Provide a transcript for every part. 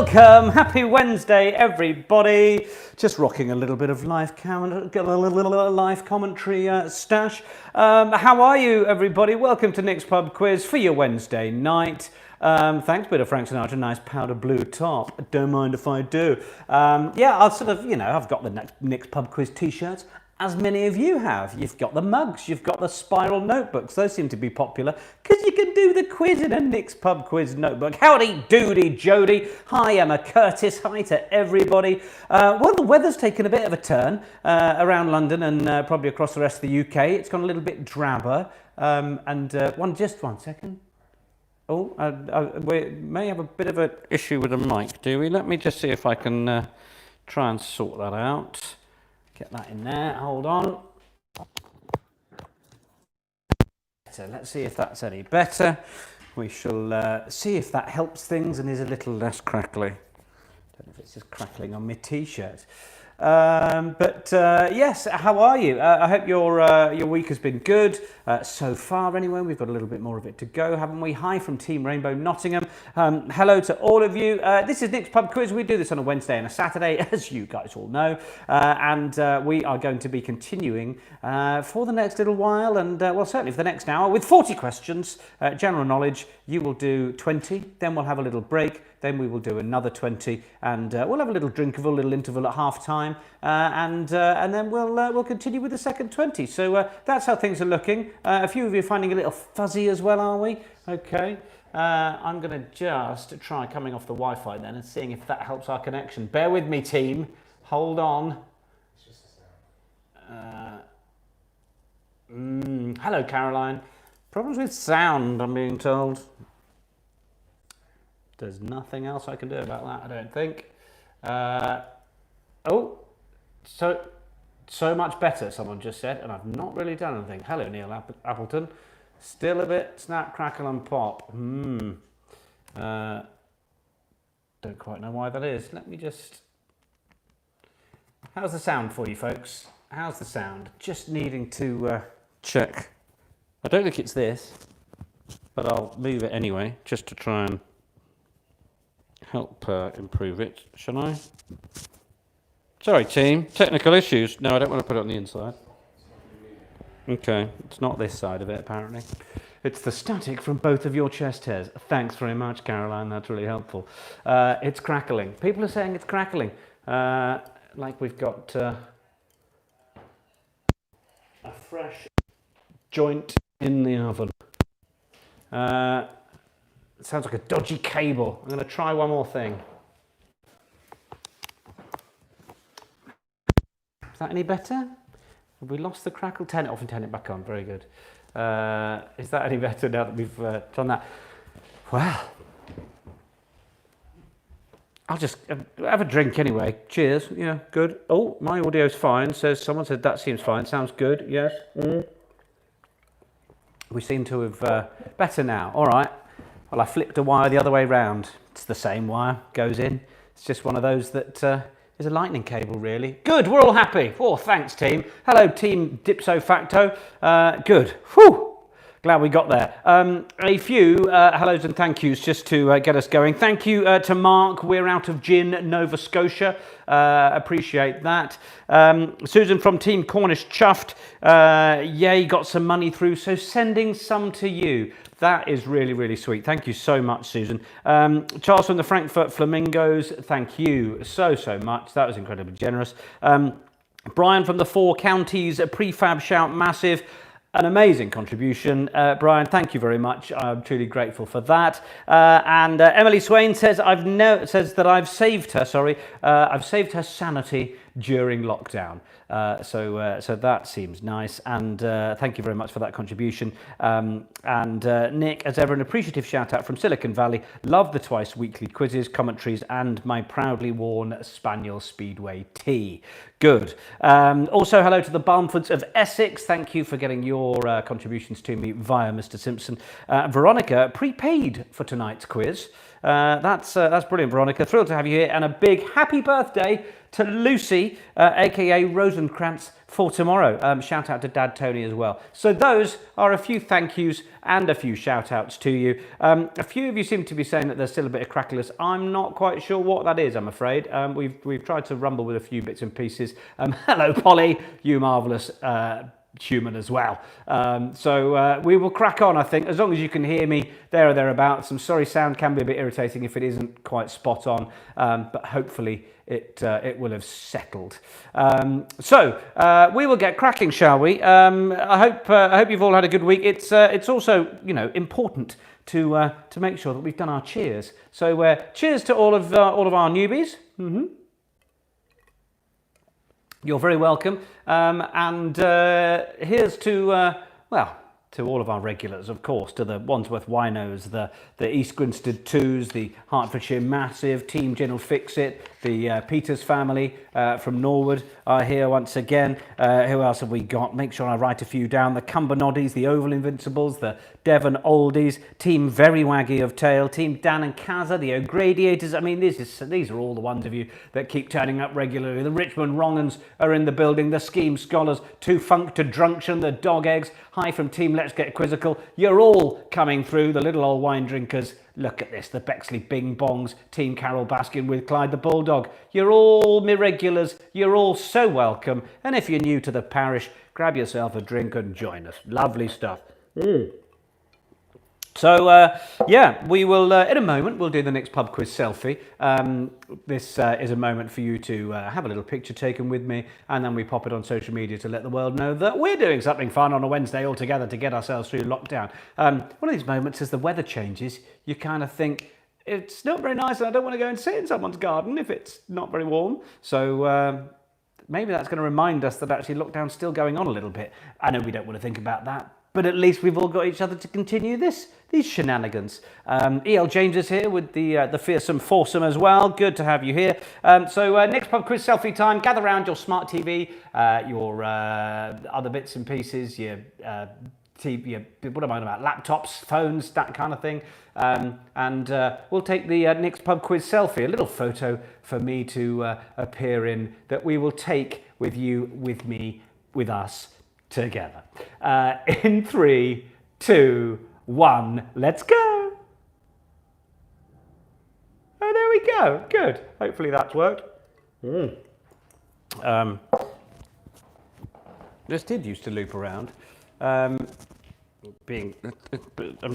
Welcome, happy Wednesday, everybody. Just rocking a little bit of live commentary stash. How are you, everybody? Welcome to Nick's Pub Quiz for your Wednesday night. Thanks, bit of Frank Sinatra, nice powder blue top. Don't mind if I do. Yeah, I'll sort of, I've got the Nick's Pub Quiz t-shirts, as many of you have. You've got the mugs, you've got the spiral notebooks. Those seem to be popular because you can do the quiz in a Nick's Pub Quiz notebook. Howdy doody Jody. Hi, Emma Curtis. Hi to everybody. Well, the weather's taken a bit of a turn around London and probably across the rest of the UK. It's gone a little bit drabber. Just one second. Oh, we may have a bit of an issue with the mic, do we? Let me just see if I can try and sort that out. Get that in there, hold on. So let's see if that's any better. We shall see if that helps things and is a little less crackly. Don't know if it's just crackling on my t-shirt. Yes, how are you? I hope your week has been good so far anyway. We've got a little bit more of it to go, haven't we? Hi from Team Rainbow Nottingham. Hello to all of you. This is Nick's Pub Quiz. We do this on a Wednesday and a Saturday, as you guys all know. We are going to be continuing for the next little while and, well, certainly for the next hour with 40 questions, general knowledge. You will do 20, then we'll have a little break. Then we will do another 20, and we'll have a little drink of a little interval at half time, and then we'll continue with the second 20. So that's how things are looking. A few of you are finding a little fuzzy as well, are we? Okay. I'm going to just try coming off the Wi-Fi then and seeing if that helps our connection. Bear with me, team. Hold on. It's just a sound. Hello, Caroline. Problems with sound, I'm being told. There's nothing else I can do about that, I don't think. So much better, someone just said, and I've not really done anything. Hello, Neil Appleton. Still a bit snap, crackle, and pop. Don't quite know why that is. Let me just... How's the sound for you, folks? How's the sound? Just needing to check. I don't think it's this, but I'll move it anyway, just to try and help improve it, shall I? Sorry, team. Technical issues. No, I don't want to put it on the inside. Okay, it's not this side of it, apparently. It's the static from both of your chest hairs. Thanks very much, Caroline. That's really helpful. It's crackling. People are saying it's crackling. Like we've got a fresh joint in the oven. It sounds like a dodgy cable. I'm going to try one more thing. Is that any better? Have we lost the crackle? Turn it off and turn it back on. Very good. Is that any better now that we've done that? Well, I'll just have a drink anyway. Cheers. Yeah, good. Oh, my audio's fine. Someone said that seems fine. Sounds good. Yes. We seem to have better now. All right. Well, I flipped a wire the other way round. It's the same wire, goes in. It's just one of those that is a lightning cable, really. Good, we're all happy. Oh, thanks, team. Hello, team Dipso Facto. Good. Whew. Glad we got there. A few hellos and thank yous just to get us going. Thank you to Mark. We're out of gin, Nova Scotia. Appreciate that. Susan from Team Cornish Chuffed. Yay, got some money through. So sending some to you. That is really, really sweet. Thank you so much, Susan. Charles from the Frankfurt Flamingos. Thank you so much. That was incredibly generous. Brian from the Four Counties. A prefab shout, massive. An amazing contribution, Brian. Thank you very much. I'm truly grateful for that. And Emily Swain says that I've saved her. I've saved her sanity during lockdown. So that seems nice. And thank you very much for that contribution. Nick, as ever, an appreciative shout out from Silicon Valley. Love the twice weekly quizzes, commentaries, and my proudly worn Spaniel Speedway tee. Good. Also, hello to the Barnfords of Essex. Thank you for getting your contributions to me via Mr. Simpson. Veronica, prepaid for tonight's quiz. That's brilliant, Veronica. Thrilled to have you here, and a big happy birthday to Lucy, aka Rosenkrantz, for tomorrow. Shout out to Dad Tony as well. So those are a few thank yous and a few shout outs to you. A few of you seem to be saying that there's still a bit of crackless. I'm not quite sure what that is, I'm afraid. We've tried to rumble with a few bits and pieces. Hello, Polly, you marvellous human as well. So we will crack on, I think, as long as you can hear me there or thereabouts. I'm sorry, sound can be a bit irritating if it isn't quite spot on, but hopefully it will have settled. So we will get cracking, shall we? I hope you've all had a good week. It's also, you know, important to make sure that we've done our cheers. So cheers to all of our newbies. You're very welcome. And here's to, well, to all of our regulars, of course, to the Wandsworth Winos, the East Grinstead Twos, the Hertfordshire Massive, Team General Fix-It, the Peters family from Norwood are here once again. Who else have we got? Make sure I write a few down. The Cumbernoddies, the Oval Invincibles, the Devon Oldies, Team Very Waggy of Tail, Team Dan and Kaza, the O'Gradiators. I mean, these are all the ones of you that keep turning up regularly. The Richmond Wrong'uns are in the building. The Scheme Scholars, Too Funk to Drunction, the Dog Eggs. Hi from Team Let's Get Quizzical. You're all coming through, the little old wine drinkers. Look at this, the Bexley Bing Bongs, Team Carol Baskin with Clyde the Bulldog. You're all me regulars, you're all so welcome. And if you're new to the parish, grab yourself a drink and join us. Lovely stuff. So, yeah, we will, in a moment, we'll do the next pub quiz selfie. This is a moment for you to have a little picture taken with me, and then we pop it on social media to let the world know that we're doing something fun on a Wednesday all together to get ourselves through lockdown. One of these moments as the weather changes, you kind of think, it's not very nice and I don't want to go and sit in someone's garden if it's not very warm. So maybe that's going to remind us that actually lockdown's still going on a little bit. I know we don't want to think about that, but at least we've all got each other to continue these shenanigans. E.L. James is here with the fearsome foursome as well. Good to have you here. So next pub quiz selfie time. Gather around your smart TV, your other bits and pieces, your TV, what am I on about? Laptops, phones, that kind of thing. And we'll take the next pub quiz selfie, a little photo for me to appear in that we will take with you, with me, with us together. In 3, 2, 1, let's go. Oh, there we go. Good. Hopefully that's worked. This did used to loop around. I'm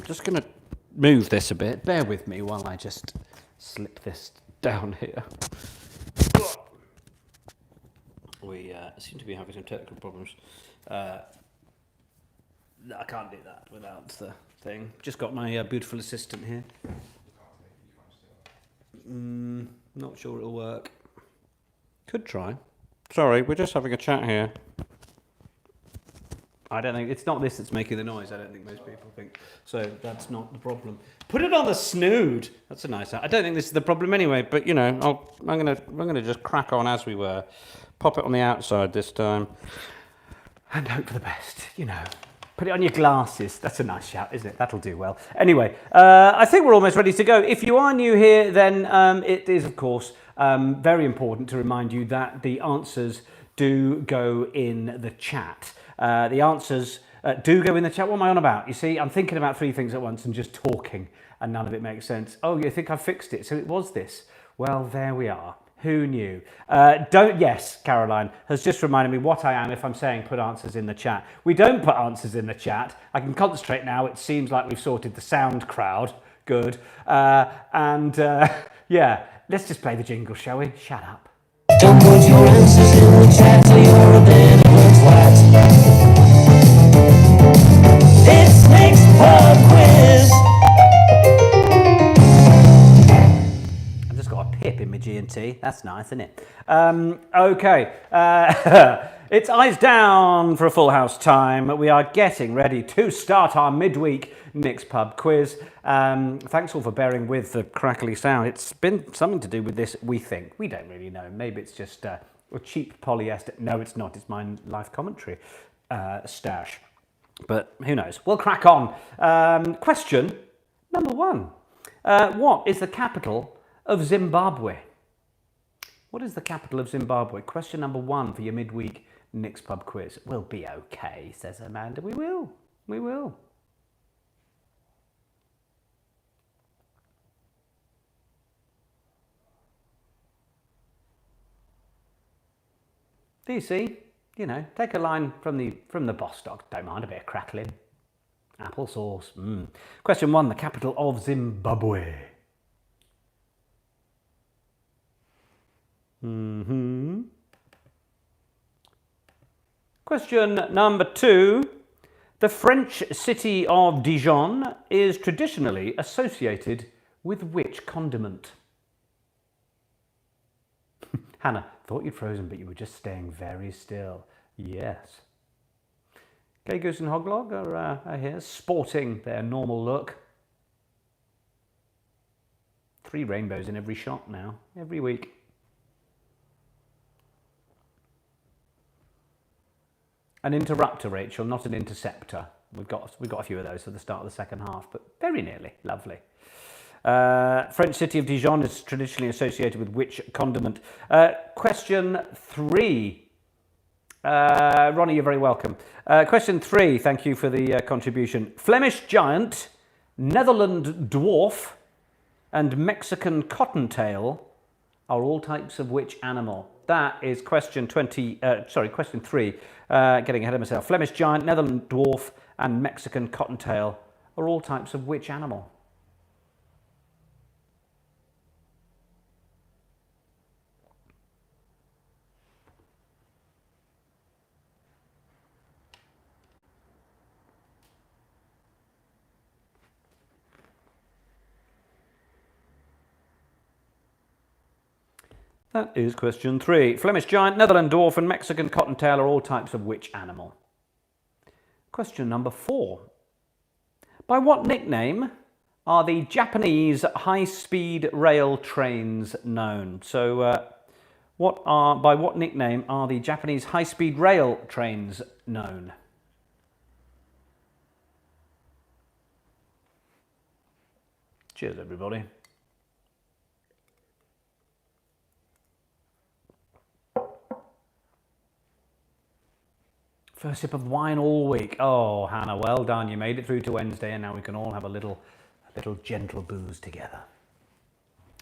just going to move this a bit. Bear with me while I just slip this down here. We seem to be having some technical problems. I can't do that without the thing. Just got my beautiful assistant here. Not sure it'll work. Could try. Sorry, we're just having a chat here. I don't think it's not this that's making the noise. I don't think most people think so. That's not the problem. Put it on the snood. That's a nice. I don't think this is the problem anyway. But you know, I'm gonna just crack on as we were. Pop it on the outside this time, and hope for the best. You know, put it on your glasses. That's a nice shout, isn't it? That'll do well. Anyway, I think we're almost ready to go. If you are new here, then it is of course very important to remind you that the answers do go in the chat. The answers do go in the chat. What am I on about? You see, I'm thinking about 3 things at once and just talking, and none of it makes sense. Oh, you think I fixed it? So it was this. Well, there we are. Who knew? Yes, Caroline has just reminded me what I am if I'm saying put answers in the chat. We don't put answers in the chat. I can concentrate now. It seems like we've sorted the sound crowd. Good. Yeah, let's just play the jingle, shall we? Shut up. Don't put your answers in the chat or you're a bit of a twat. It's next pub quiz. I've just got a pip in my G&T. That's nice, isn't it? Okay. It's eyes down for a full house time. We are getting ready to start our midweek Nick's Pub quiz. Thanks all for bearing with the crackly sound. It's been something to do with this, we think. We don't really know. Maybe it's just a cheap polyester. No, it's not. It's my life commentary stash. But who knows? We'll crack on. Question number 1. What is the capital of Zimbabwe? What is the capital of Zimbabwe? Question number 1 for your midweek Nick's Pub quiz. We'll be okay, says Amanda. We will. We will. Do you see? You know, take a line from the boss dog. Don't mind a bit of crackling. Applesauce. Question 1, the capital of Zimbabwe. Question number 2. The French city of Dijon is traditionally associated with which condiment? Hannah, thought you'd frozen, but you were just staying very still. Yes. Gay Goose and Hoglog are here, sporting their normal look. 3 rainbows in every shot now, every week. An interrupter, Rachel, not an interceptor. We've got a few of those for the start of the second half, but very nearly. Lovely. French city of Dijon is traditionally associated with which condiment? Question 3. Ronnie, you're very welcome. Question 3, thank you for the contribution. Flemish giant, Netherland dwarf, and Mexican cottontail are all types of which animal? That is question 3. Getting ahead of myself. Flemish giant, Netherland dwarf, and Mexican cottontail are all types of which animal? That is question 3. Flemish giant, Netherland dwarf, and Mexican cottontail are all types of which animal? Question number 4. By what nickname are the Japanese high-speed rail trains known? So, by what nickname are the Japanese high-speed rail trains known? Cheers, everybody. First sip of wine all week. Oh, Hannah, well done. You made it through to Wednesday, and now we can all have a little gentle booze together.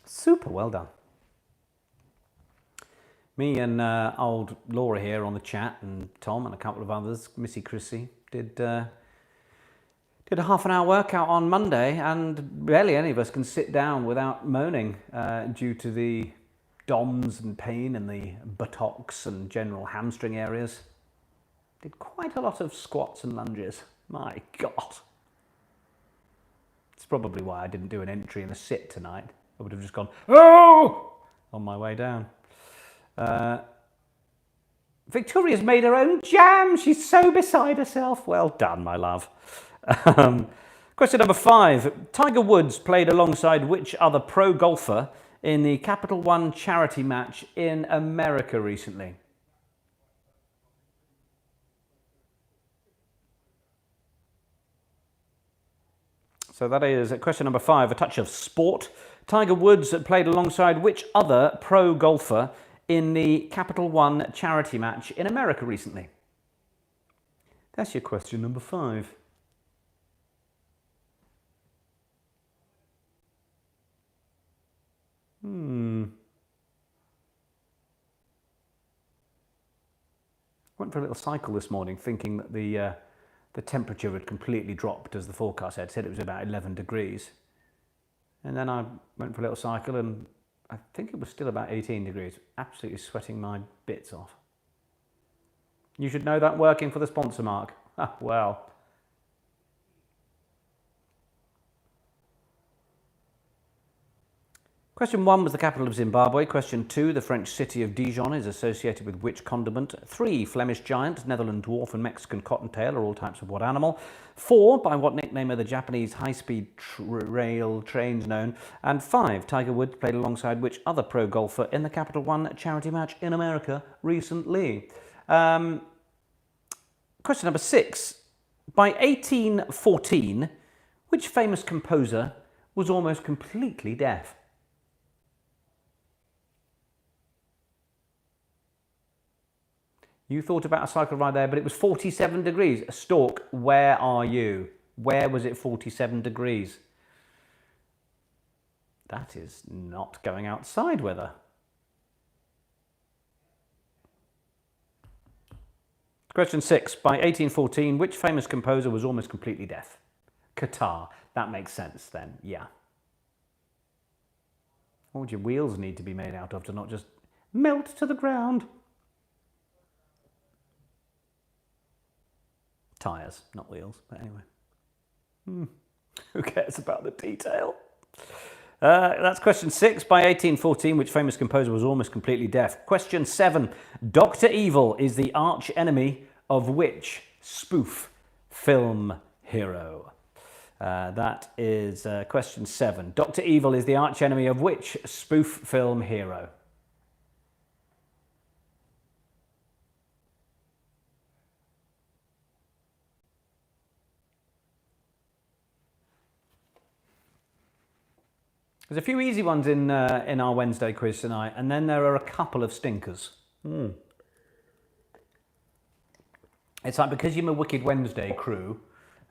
Super well done. Me and old Laura here on the chat, and Tom and a couple of others, Missy Chrissy, did a half an hour workout on Monday, and barely any of us can sit down without moaning due to the DOMs and pain in the buttocks and general hamstring areas. Did quite a lot of squats and lunges. My God. It's probably why I didn't do an entry and a sit tonight. I would have just gone, oh, on my way down. Victoria's made her own jam. She's so beside herself. Well done, my love. Question number 5. Tiger Woods played alongside which other pro golfer in the Capital One charity match in America recently? So that is question number 5, a touch of sport. Tiger Woods played alongside which other pro golfer in the Capital One charity match in America recently? That's your question number 5. Went for a little cycle this morning thinking that the temperature had completely dropped, as the forecast had said. It was about 11 degrees. And then I went for a little cycle and I think it was still about 18 degrees. Absolutely sweating my bits off. You should know that working for the sponsor, Mark. Well. Question 1 was the capital of Zimbabwe. Question 2, the French city of Dijon is associated with which condiment? 3, Flemish giant, Netherland dwarf, and Mexican cottontail are all types of what animal? 4, by what nickname are the Japanese high-speed rail trains known? And 5, Tiger Woods played alongside which other pro golfer in the Capital One charity match in America recently? Question number 6. By 1814, which famous composer was almost completely deaf? You thought about a cycle ride there, but it was 47 degrees. A stork, where are you? Where was it 47 degrees? That is not going outside weather. Question 6. By 1814, which famous composer was almost completely deaf? Qatar. That makes sense then, yeah. What would your wheels need to be made out of to not just melt to the ground? Tyres, not wheels, but anyway. Who cares about the detail? That's question 6. By 1814, which famous composer was almost completely deaf? Question 7. Dr. Evil is the arch enemy of which spoof film hero? That is question 7. Dr. Evil is the arch enemy of which spoof film hero? There's a few easy ones in our Wednesday quiz tonight, and then there are a couple of stinkers. It's like, because you're a Wicked Wednesday crew,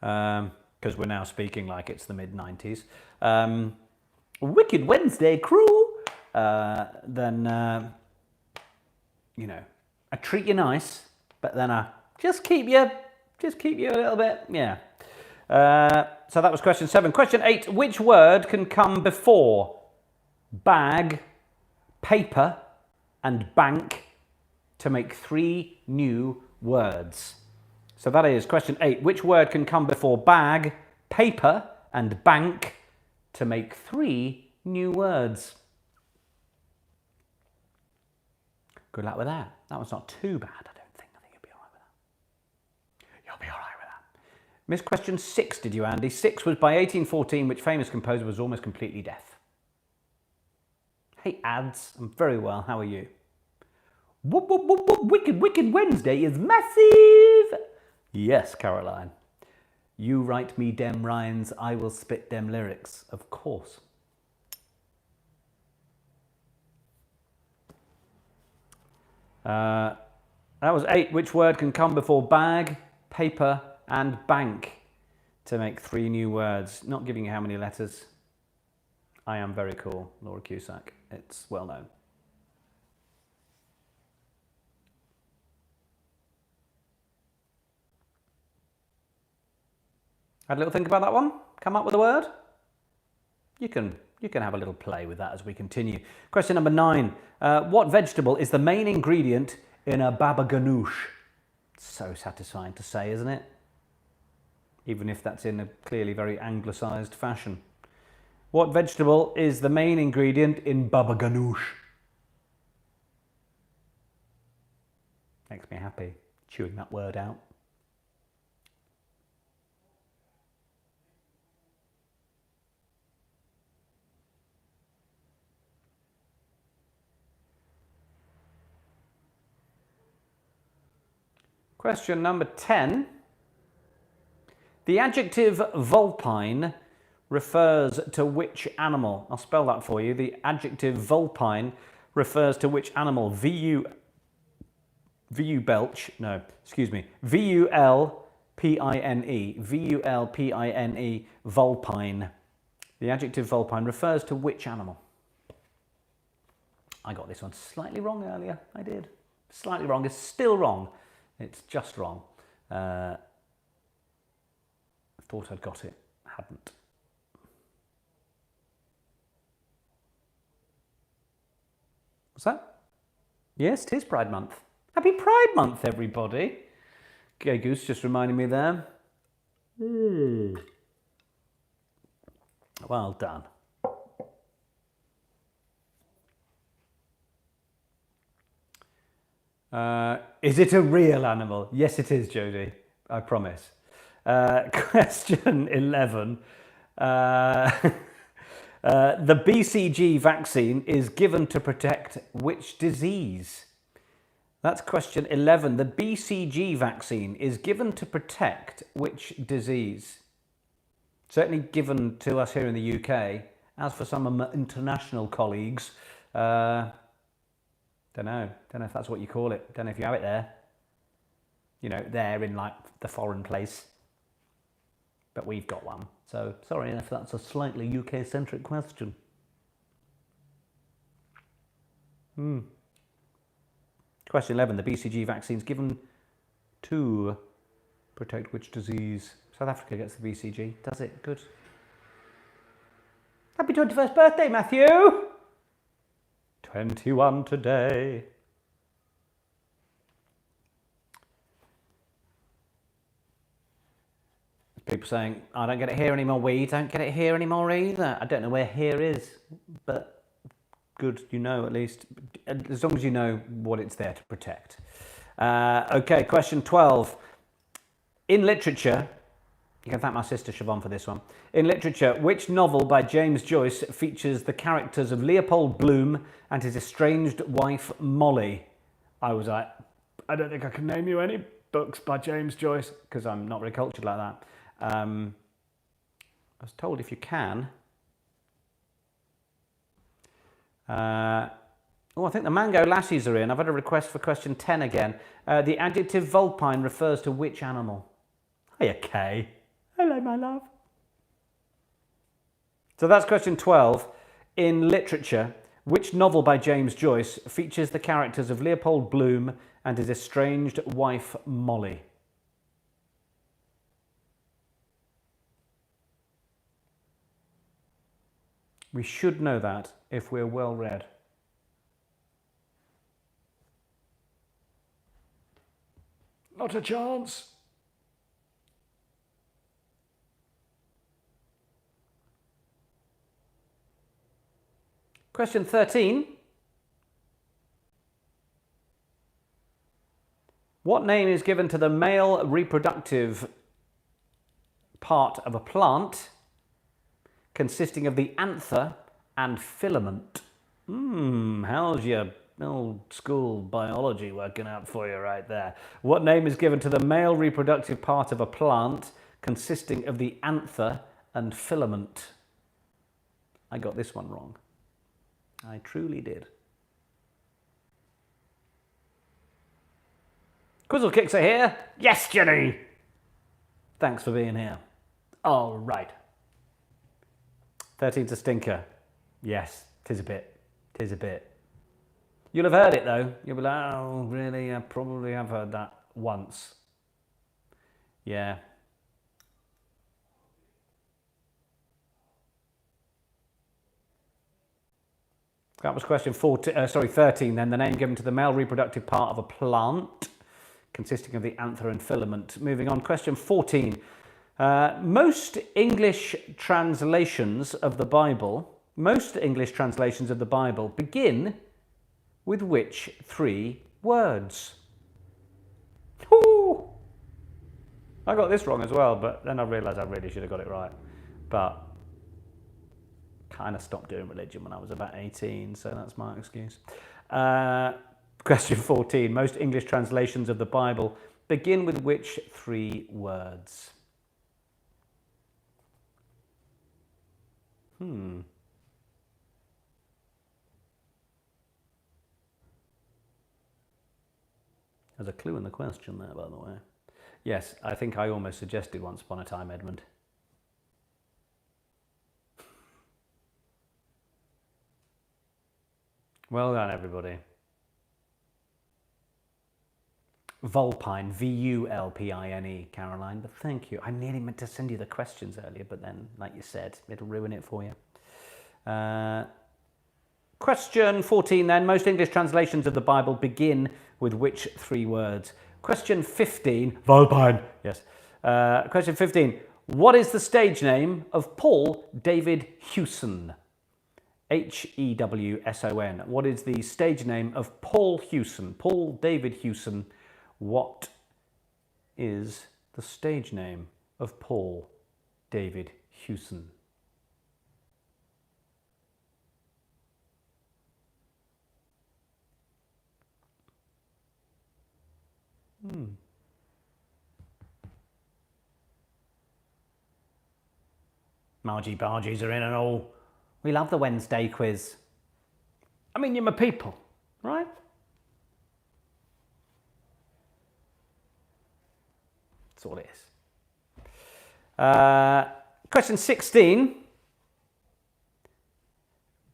because we're now speaking like it's the mid-90s, Wicked Wednesday crew, then, you know, I treat you nice, but then I just keep you a little bit, yeah. So that was question 7. Question 8. Which word can come before bag, paper, and bank to make 3 new words? So that is question 8. Which word can come before bag, paper, and bank to make 3 new words? Good luck with that. That one's not too bad, I don't think. I think you'll be all right with that. You'll be all right with that. Missed question 6, did you, Andy? 6 was by 1814, which famous composer was almost completely deaf? Hey, ads. I'm very well. How are you? Whoop, whoop, whoop, whoop. Wicked Wednesday is massive. Yes, Caroline. You write me dem rhymes, I will spit dem lyrics. Of course. That was 8. Which word can come before bag, paper, and bank to make 3 new words? Not giving you how many letters. I am very cool, Laura Cusack. It's well known. Had a little think about that one? Come up with a word? You can have a little play with that as we continue. Question number 9. What vegetable is the main ingredient in a baba ghanoush? So satisfying to say, isn't it? Even if that's in a clearly very anglicised fashion. What vegetable is the main ingredient in baba ghanoush? Makes me happy, chewing that word out. Question number 10. The adjective vulpine refers to which animal? I'll spell that for you. The adjective vulpine refers to which animal? V-U-L-P-I-N-E. V-U-L-P-I-N-E, vulpine. The adjective vulpine refers to which animal? I got this one slightly wrong earlier. I did. Slightly wrong. It's still wrong. It's just wrong. I thought I'd got it. Hadn't. What's that? Yes, it is Pride Month. Happy Pride Month, everybody. Okay, Goose just reminding me there. Well done. Is it a real animal? Yes, it is, Jodie. I promise. Question 11. The BCG vaccine is given to protect which disease? That's question 11. The BCG vaccine is given to protect which disease? Certainly given to us here in the UK. As for some of my international colleagues, don't know if that's what you call it. Don't know if you have it there. You know, there in like the foreign place. But we've got one. So sorry if that's a slightly UK-centric question. Question 11. The BCG vaccines given to protect which disease? South Africa gets the BCG. Does it? Good. Happy 21st birthday, Matthew! 21 today. People saying, I don't get it here anymore, we don't get it here anymore either. I don't know where here is, but good, you know at least, as long as you know what it's there to protect. Okay, question 12. In literature, you can thank my sister Siobhan for this one. In literature, which novel by James Joyce features the characters of Leopold Bloom and his estranged wife Molly? I was like, I don't think I can name you any books by James Joyce because I'm not very cultured like that. I was told if you can. I think the Mango Lassies are in. I've had a request for question 10 again. The adjective vulpine refers to which animal? Hiya, Kay. Hello, my love. So that's question 12. In literature, which novel by James Joyce features the characters of Leopold Bloom and his estranged wife, Molly? We should know that if we're well read. Not a chance. Question 13. What name is given to the male reproductive part of a plant consisting of the anther and filament? How's your old school biology working out for you right there? What name is given to the male reproductive part of a plant consisting of the anther and filament? I got this one wrong. I truly did. Quizzle Kicks are here. Yes, Jenny! Thanks for being here. All right. 13's a stinker. Yes, 'tis a bit. 'Tis a bit. You'll have heard it though. You'll be like, oh, really? I probably have heard that once. Yeah. That was question 13 then. The name given to the male reproductive part of a plant consisting of the anther and filament. Moving on, question 14. Most English translations of the Bible begin with which three words? Ooh. I got this wrong as well, but then I realised I really should have got it right. But kind of stopped doing religion when I was about 18, so that's my excuse. Question 14. Most English translations of the Bible begin with which three words? There's a clue in the question there, by the way. Yes, I think I almost suggested once upon a time, Edmund. Well done, everybody. Vulpine, V-U-L-P-I-N-E, Caroline, but thank you. I nearly meant to send you the questions earlier, but then, like you said, it'll ruin it for you. Question 14 then. Most English translations of the Bible begin with which three words? Question 15. Vulpine, yes. Question 15. What is the stage name of Paul David Hewson? H-E-W-S-O-N. What is the stage name of Paul Hewson? Paul David Hewson. What is the stage name of Paul David Hewson? Margie Bargies are in and all. We love the Wednesday quiz. I mean, you're my people, right? That's all it is. Question 16.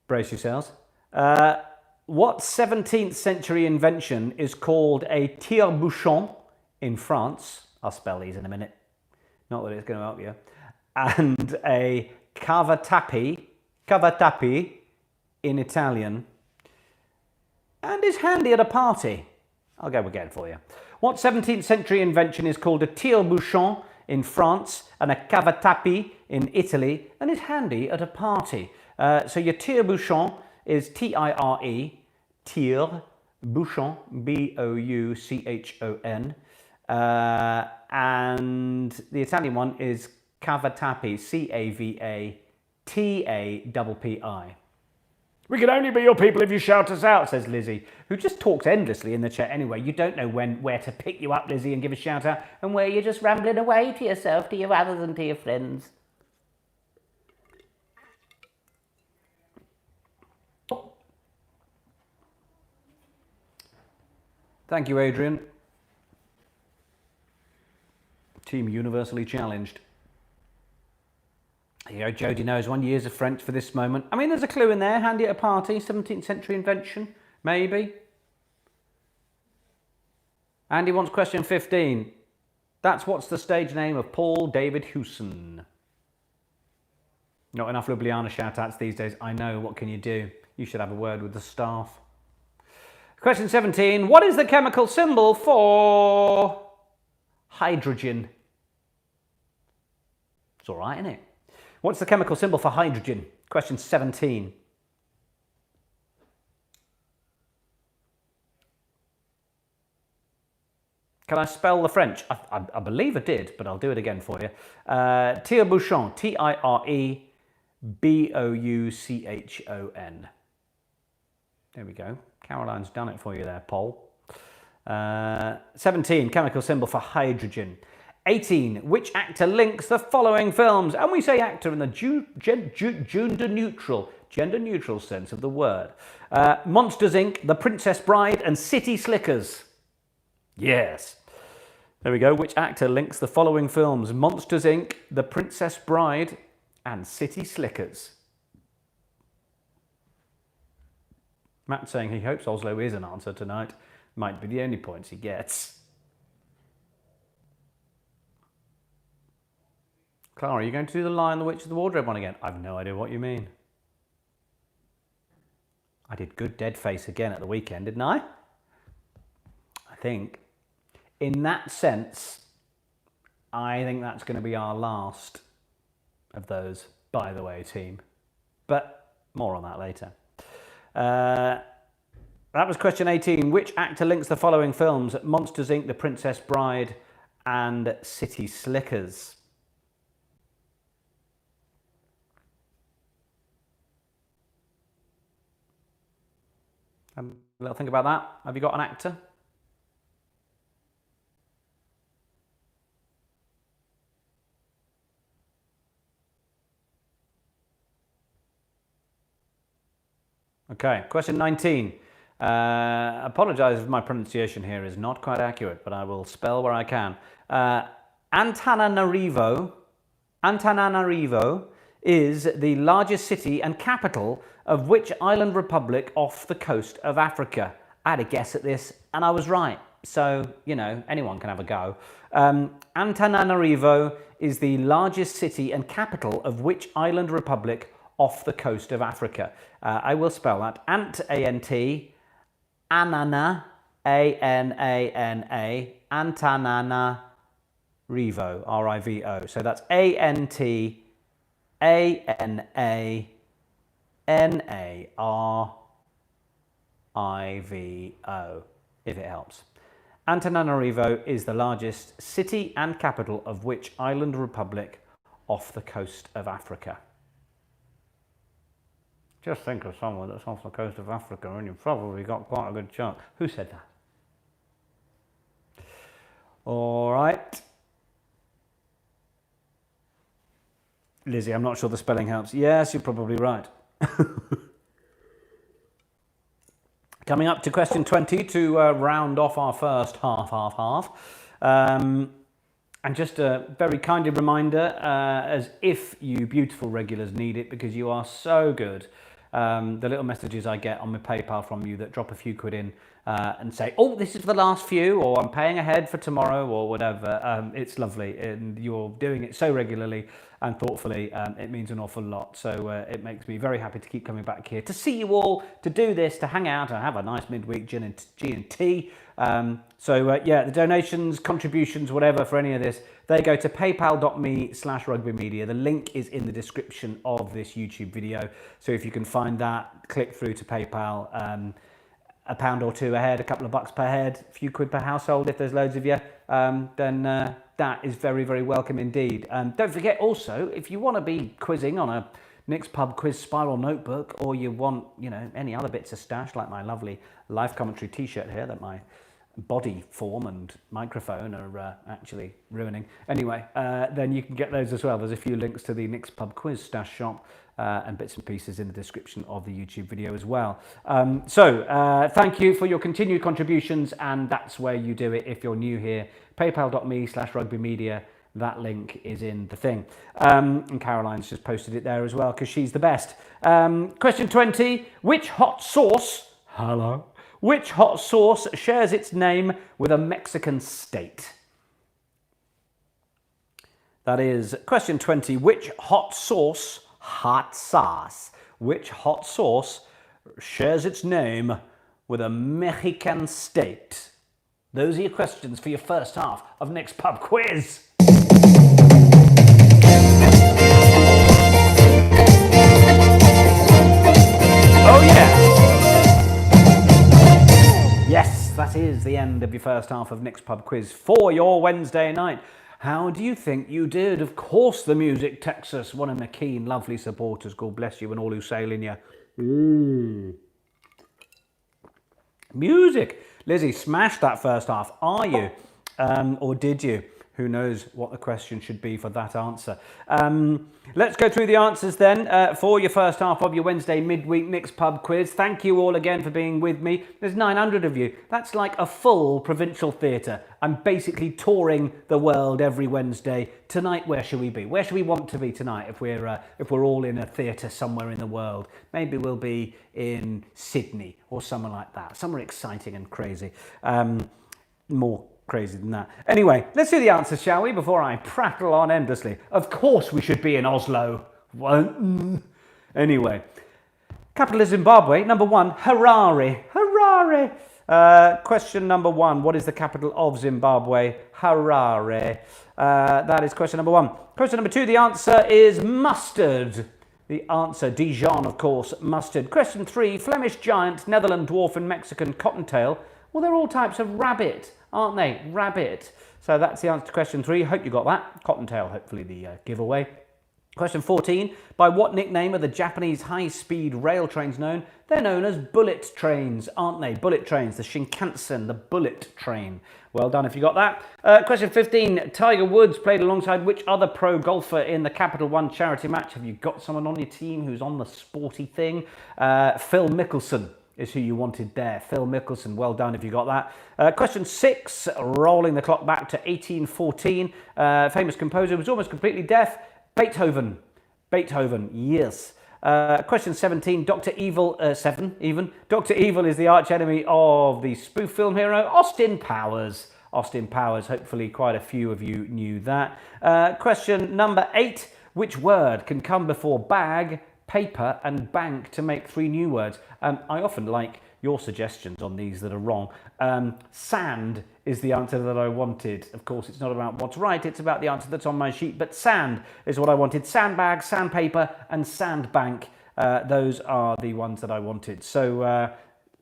Brace yourselves. What 17th century invention is called a tire-bouchon in France? I'll spell these in a minute. Not that it's going to help you. And a cavatappi in Italian. And is handy at a party. I'll go again for you. What 17th century invention is called a tire-bouchon in France and a cavatappi in Italy and is handy at a party? So your tire-bouchon is T-I-R-E, tire, bouchon, B-O-U-C-H-O-N. And the Italian one is cavatappi, C-A-V-A-T-A-P-P-I. We can only be your people if you shout us out, says Lizzie, who just talks endlessly in the chat anyway. You don't know where to pick you up, Lizzie, and give a shout out, and where you're just rambling away to yourself, to your others and to your friends. Thank you, Adrian. Team universally challenged. There you go, Jodie knows 1 years of French for this moment. I mean, there's a clue in there, handy at a party, 17th century invention, maybe. Andy wants question 15. What's the stage name of Paul David Hewson? Not enough Ljubljana shout-outs these days. I know, what can you do? You should have a word with the staff. Question 17. What is the chemical symbol for hydrogen? It's all right, isn't it? What's the chemical symbol for hydrogen? Question 17. Can I spell the French? I believe I did, but I'll do it again for you. Tire-bouchon, T-I-R-E-B-O-U-C-H-O-N. There we go. Caroline's done it for you there, Paul. 17, chemical symbol for hydrogen. 18, which actor links the following films? And we say actor in the gender neutral sense of the word. Monsters, Inc., The Princess Bride, and City Slickers. Yes. There we go. Which actor links the following films? Monsters, Inc., The Princess Bride, and City Slickers. Matt saying he hopes Oslo is an answer tonight. Might be the only points he gets. Clara, are you going to do the Lion, the Witch, and the Wardrobe one again? I've no idea what you mean. I did good dead face again at the weekend, didn't I? I think. In that sense, I think that's going to be our last of those, by the way, team. But more on that later. That was question 18. Which actor links the following films? Monsters, Inc., The Princess Bride, and City Slickers. A little think about that. Have you got an actor? Okay, question 19. Apologise if my pronunciation here is not quite accurate, but I will spell where I can. Antananarivo is the largest city and capital of which island republic off the coast of Africa? I had a guess at this and I was right. So, you know, anyone can have a go. Antananarivo is the largest city and capital of which island republic off the coast of Africa? I will spell that. A-N-T, Anana, A-N-A-N-A, Antananarivo, R-I-V-O. So that's A-N-T-A-N-A-R-I-V-O, if it helps. Antananarivo is the largest city and capital of which island republic off the coast of Africa? Just think of somewhere that's off the coast of Africa and you've probably got quite a good chance. Who said that? All right. Lizzie, I'm not sure the spelling helps. Yes, you're probably right. Coming up to question 20 to round off our first half. And just a very kind reminder, as if you beautiful regulars need it, because you are so good. The little messages I get on my PayPal from you that drop a few quid in and say, oh, this is the last few, or I'm paying ahead for tomorrow, or whatever. It's lovely, and you're doing it so regularly and thoughtfully. It means an awful lot. So it makes me very happy to keep coming back here, to see you all, to do this, to hang out and have a nice midweek G&T. Yeah, the donations, contributions, whatever for any of this, they go to paypal.me/rugbymedia. The link is in the description of this YouTube video. So if you can find that, click through to PayPal. £1 or £2 a head, a couple of bucks per head, a few quid per household if there's loads of you, then that is very, very welcome indeed. Don't forget also, if you want to be quizzing on a Nick's Pub Quiz Spiral notebook, or you want, any other bits of stash, like my lovely live commentary t-shirt here that my body form and microphone are actually ruining. Anyway, then you can get those as well. There's a few links to the Nick's Pub Quiz stash shop and bits and pieces in the description of the YouTube video as well. Thank you for your continued contributions, and that's where you do it if you're new here. paypal.me/rugbymedia. That link is in the thing. And Caroline's just posted it there as well, because she's the best. Question 20, which hot sauce shares its name with a Mexican state? That is question 20, which hot sauce shares its name with a Mexican state? Those are your questions for your first half of Nick's Pub Quiz. Oh yeah! Yes, that is the end of your first half of Nick's Pub Quiz for your Wednesday night. How do you think you did? Of course, the music, Texas, one of my keen, lovely supporters. God bless you and all who sail in you. Music. Lizzie, smashed that first half. Are you? Or did you? Who knows what the question should be for that answer. Let's go through the answers then for your first half of your Wednesday midweek Nick's Pub Quiz. Thank you all again for being with me. There's 900 of you. That's like a full provincial theatre. I'm basically touring the world every Wednesday. Tonight, where should we be? Where should we want to be tonight if we're all in a theatre somewhere in the world? Maybe we'll be in Sydney or somewhere like that. Somewhere exciting and crazy. More crazy than that. Anyway, let's do the answers, shall we, before I prattle on endlessly. Of course we should be in Oslo. Anyway, capital of Zimbabwe, number 1, Harare. Question number 1, what is the capital of Zimbabwe? Harare. That is question number 1. Question number 2, the answer is mustard. The answer, Dijon, of course, mustard. Question 3, Flemish giant, Netherland dwarf and Mexican cottontail. Well, they're all types of rabbit, aren't they? Rabbit. So that's the answer to question 3. Hope you got that. Cottontail, hopefully the giveaway. Question 14. By what nickname are the Japanese high-speed rail trains known? They're known as bullet trains, aren't they? Bullet trains, the Shinkansen, the bullet train. Well done if you got that. Question 15. Tiger Woods played alongside which other pro golfer in the Capital One charity match? Have you got someone on your team who's on the sporty thing? Phil Mickelson is who you wanted there. Phil Mickelson, well done if you got that. Question 6, rolling the clock back to 1814. Famous composer was almost completely deaf. Beethoven, yes. Question 17, Dr. Evil, 7 even. Dr. Evil is the arch enemy of the spoof film hero, Austin Powers. Austin Powers, hopefully quite a few of you knew that. Question number 8, which word can come before bag, paper and bank to make 3 new words? I often like your suggestions on these that are wrong. Sand is the answer that I wanted. Of course, it's not about what's right, it's about the answer that's on my sheet, but sand is what I wanted. Sandbag, sandpaper and sandbank. Those are the ones that I wanted. So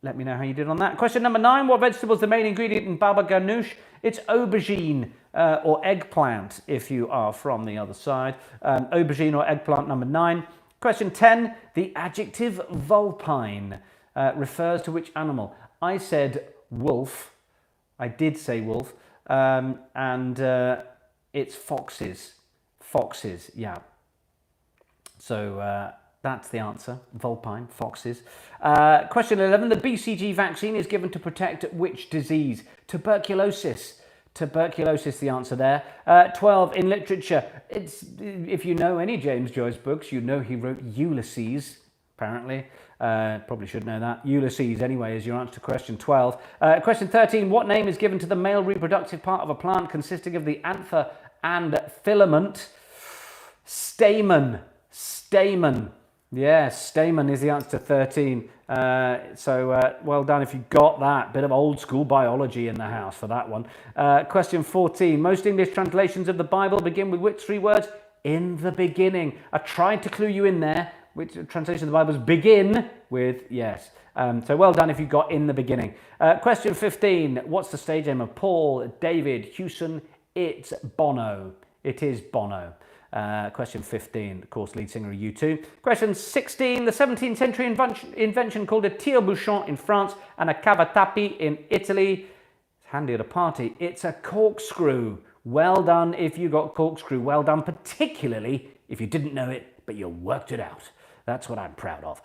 let me know how you did on that. Question number 9, what vegetable is the main ingredient in baba ghanoush? It's aubergine or eggplant if you are from the other side. Aubergine or eggplant, number 9. Question 10, the adjective vulpine refers to which animal? I said wolf. I did say wolf. And it's foxes. Foxes, yeah. So that's the answer. Vulpine, foxes. Question 11. The BCG vaccine is given to protect which disease? Tuberculosis. Tuberculosis, the answer there. 12. In literature, if you know any James Joyce books, you know he wrote Ulysses, apparently. Probably should know that. Ulysses, anyway, is your answer to question 12. Question 13. What name is given to the male reproductive part of a plant consisting of the anther and filament? Stamen. Stamen. Yeah, stamen is the answer to 13. Well done if you got that. Bit of old school biology in the house for that one. Question 14. Most English translations of the Bible begin with which 3 words? In the beginning. I tried to clue you in there. Which translation of the Bibles begin with yes. So well done if you got in the beginning. Question 15. What's the stage name of Paul David Hewson? It's Bono. It is Bono. Question 15, of course, lead singer of U2. Question 16, the 17th century invention called a tire-bouchon in France and a cavatappi in Italy. It's handy at a party. It's a corkscrew. Well done if you got corkscrew. Well done, particularly if you didn't know it, but you worked it out. That's what I'm proud of.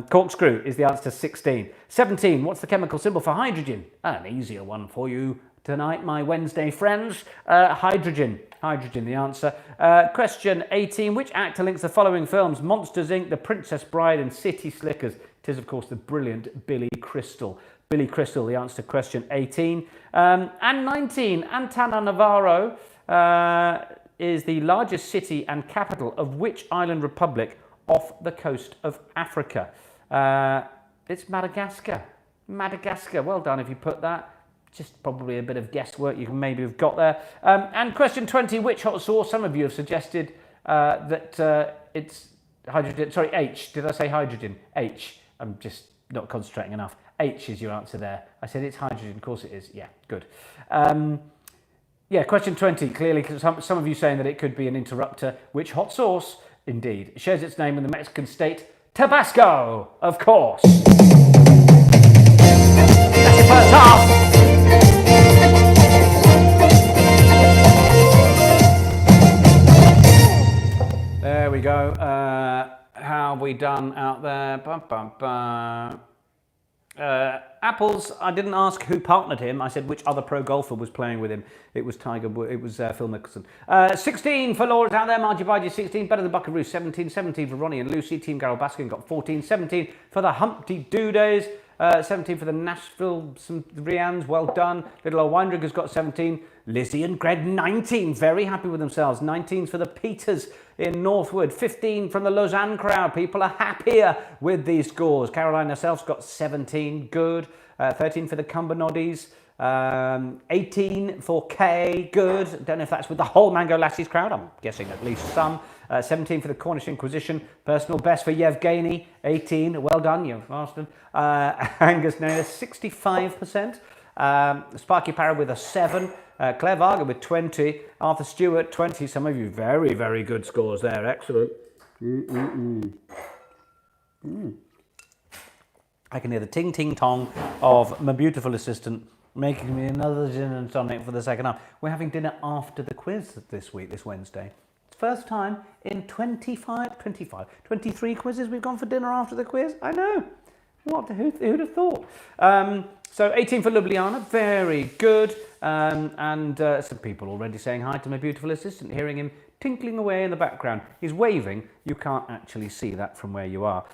Corkscrew is the answer to 16. 17, what's the chemical symbol for hydrogen? An easier one for you tonight, my Wednesday friends. Hydrogen. Hydrogen, the answer. Question 18. Which actor links the following films? Monsters, Inc., The Princess Bride and City Slickers. It is, of course, the brilliant Billy Crystal. Billy Crystal, the answer to question 18. And 19. Antananarivo is the largest city and capital of which island republic off the coast of Africa? It's Madagascar. Madagascar. Well done if you put that. Just probably a bit of guesswork you can maybe have got there. And question 20, which hot sauce? Some of you have suggested that it's hydrogen. Sorry, H. Did I say hydrogen? H. I'm just not concentrating enough. H is your answer there. I said it's hydrogen. Of course it is. Yeah, good. Yeah, question 20. Clearly, some of you saying that it could be an interrupter. Which hot sauce? Indeed. It shares its name with the Mexican state Tabasco, of course. That's your first half. There we go. How have we done out there? Apples, I didn't ask who partnered him. I said which other pro golfer was playing with him. It was Phil Mickelson. 16 for Laura's out there. Margie Bidey, 16. Better than Buckaroo, 17. 17 for Ronnie and Lucy. Team Garrel Baskin got 14. 17 for the Humpty Doo Days. 17 for the Nashville Rians, well done. Little Old Wine Drinkers got 17. Lizzie and Greg, 19, very happy with themselves. 19 for the Peters in Northwood. 15 from the Lausanne crowd. People are happier with these scores. Caroline herself's got 17, good. 13 for the Cumbernauddies. 18 for Kay, good. Don't know if that's with the whole Mango Lassies crowd. I'm guessing at least some. 17 for the Cornish Inquisition. Personal best for Yevgeny, 18. Well done, you bastard. Angus Naylor, 65%. Sparky Parra with a 7. Claire Varga with 20. Arthur Stewart, 20. Some of you very, very good scores there. Excellent. I can hear the ting, ting, tong of my beautiful assistant making me another gin and tonic for the second half. We're having dinner after the quiz this week, this Wednesday. First time in 23 quizzes we've gone for dinner after the quiz. I know. Who'd have thought? So 18 for Ljubljana, very good. And some people already saying hi to my beautiful assistant, hearing him tinkling away in the background. He's waving. You can't actually see that from where you are.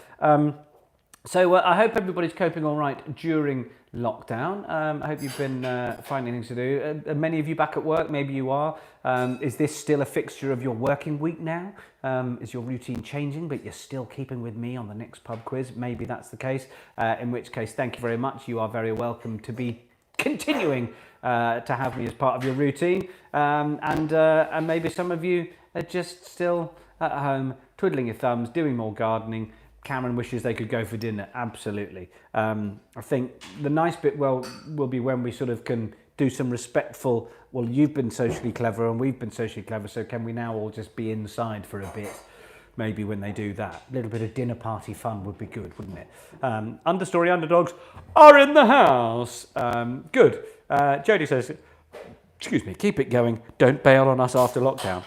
So I hope everybody's coping all right during lockdown. I hope you've been finding things to do. Many of you back at work, maybe you are. Is this still a fixture of your working week now? Is your routine changing, but you're still keeping with me on the next pub quiz? Maybe that's the case, in which case, thank you very much. You are very welcome to be continuing to have me as part of your routine. And maybe some of you are just still at home, twiddling your thumbs, doing more gardening. Cameron wishes they could go for dinner. Absolutely. I think the nice bit will be when we sort of can do some respectful, well, you've been socially clever and we've been socially clever, so can we now all just be inside for a bit? Maybe when they do that. A little bit of dinner party fun would be good, wouldn't it? Understory underdogs are in the house. Good. Jodie says, excuse me, keep it going. Don't bail on us after lockdown.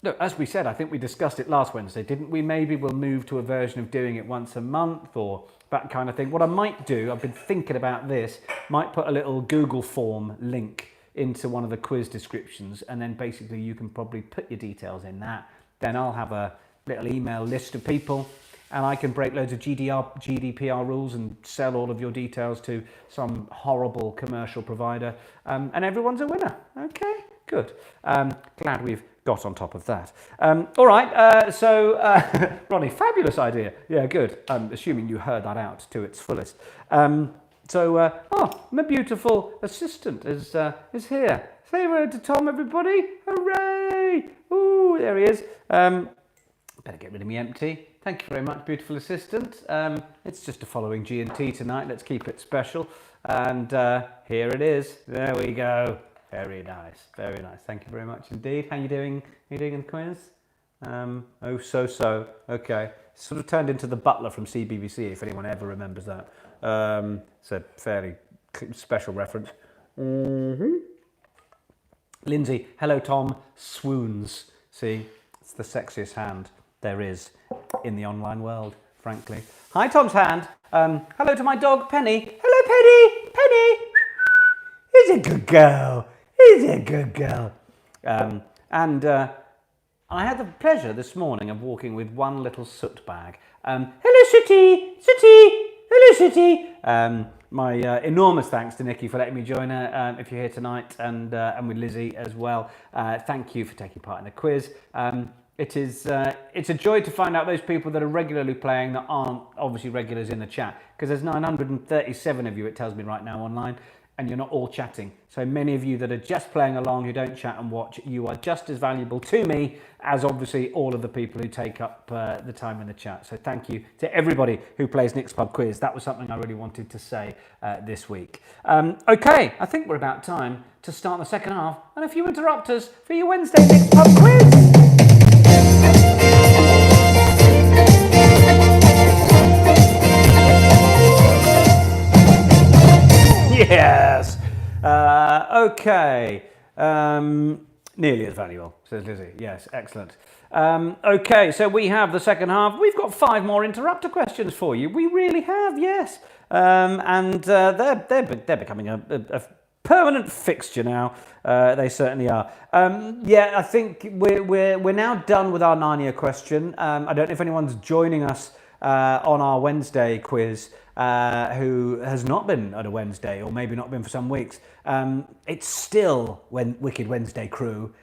look, as we said, I think we discussed it last Wednesday, didn't we? Maybe we'll move to a version of doing it once a month or that kind of thing. What I might do, I've been thinking about this, might put a little Google form link into one of the quiz descriptions, and then basically you can probably put your details in that. Then I'll have a little email list of people, and I can break loads of GDPR rules and sell all of your details to some horrible commercial provider, and everyone's a winner. Okay, good. Glad we've got on top of that. All right, so Ronnie, fabulous idea. Yeah, good. I'm assuming you heard that out to its fullest. My beautiful assistant is here. Say hello to Tom, everybody. Hooray! Ooh, there he is. Better get rid of me empty. Thank you very much, beautiful assistant. It's just a following G&T tonight. Let's keep it special. And here it is. There we go. Very nice. Very nice. Thank you very much indeed. How you doing? You doing in the quiz? So. Okay. Sort of turned into the butler from CBBC, if anyone ever remembers that. It's a fairly special reference. Lindsay, hello Tom, swoons. See, it's the sexiest hand there is in the online world, frankly. Hi Tom's hand. Hello to my dog Penny. Hello Penny. Penny. He's a good girl. He's a good girl. I had the pleasure this morning of walking with one little soot bag. Hello Sooty. Hello Sooty. My enormous thanks to Nikki for letting me join her if you're here tonight, and with Lizzie as well. Thank you for taking part in the quiz. It's a joy to find out those people that are regularly playing that aren't obviously regulars in the chat, because there's 937 of you, it tells me right now online, and you're not all chatting. So many of you that are just playing along, who don't chat and watch, you are just as valuable to me as obviously all of the people who take up the time in the chat. So thank you to everybody who plays Nick's Pub Quiz. That was something I really wanted to say this week. Okay, I think we're about time to start the second half and a few interrupters for your Wednesday Nick's Pub Quiz. Yes. Okay. Nearly as valuable, says Lizzie. Yes, excellent. Okay, so we have the second half. We've got 5 more interrupter questions for you. We really have, yes. They're becoming a permanent fixture now. They certainly are. Yeah, I think we're now done with our Narnia question. I don't know if anyone's joining us on our Wednesday quiz who has not been at a Wednesday, or maybe not been for some weeks. It's still, when Wicked Wednesday crew,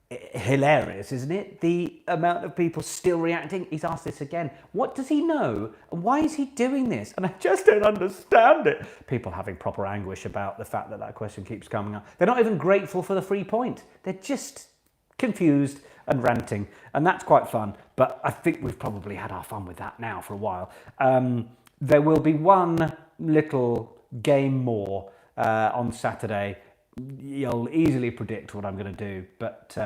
hilarious, isn't it? The amount of people still reacting. He's asked this again. What does he know? And why is he doing this? And I just don't understand it. People having proper anguish about the fact that question keeps coming up. They're not even grateful for the free point. They're just confused and ranting. And that's quite fun. But I think we've probably had our fun with that now for a while. There will be one little game more on Saturday. You'll easily predict what I'm going to do, but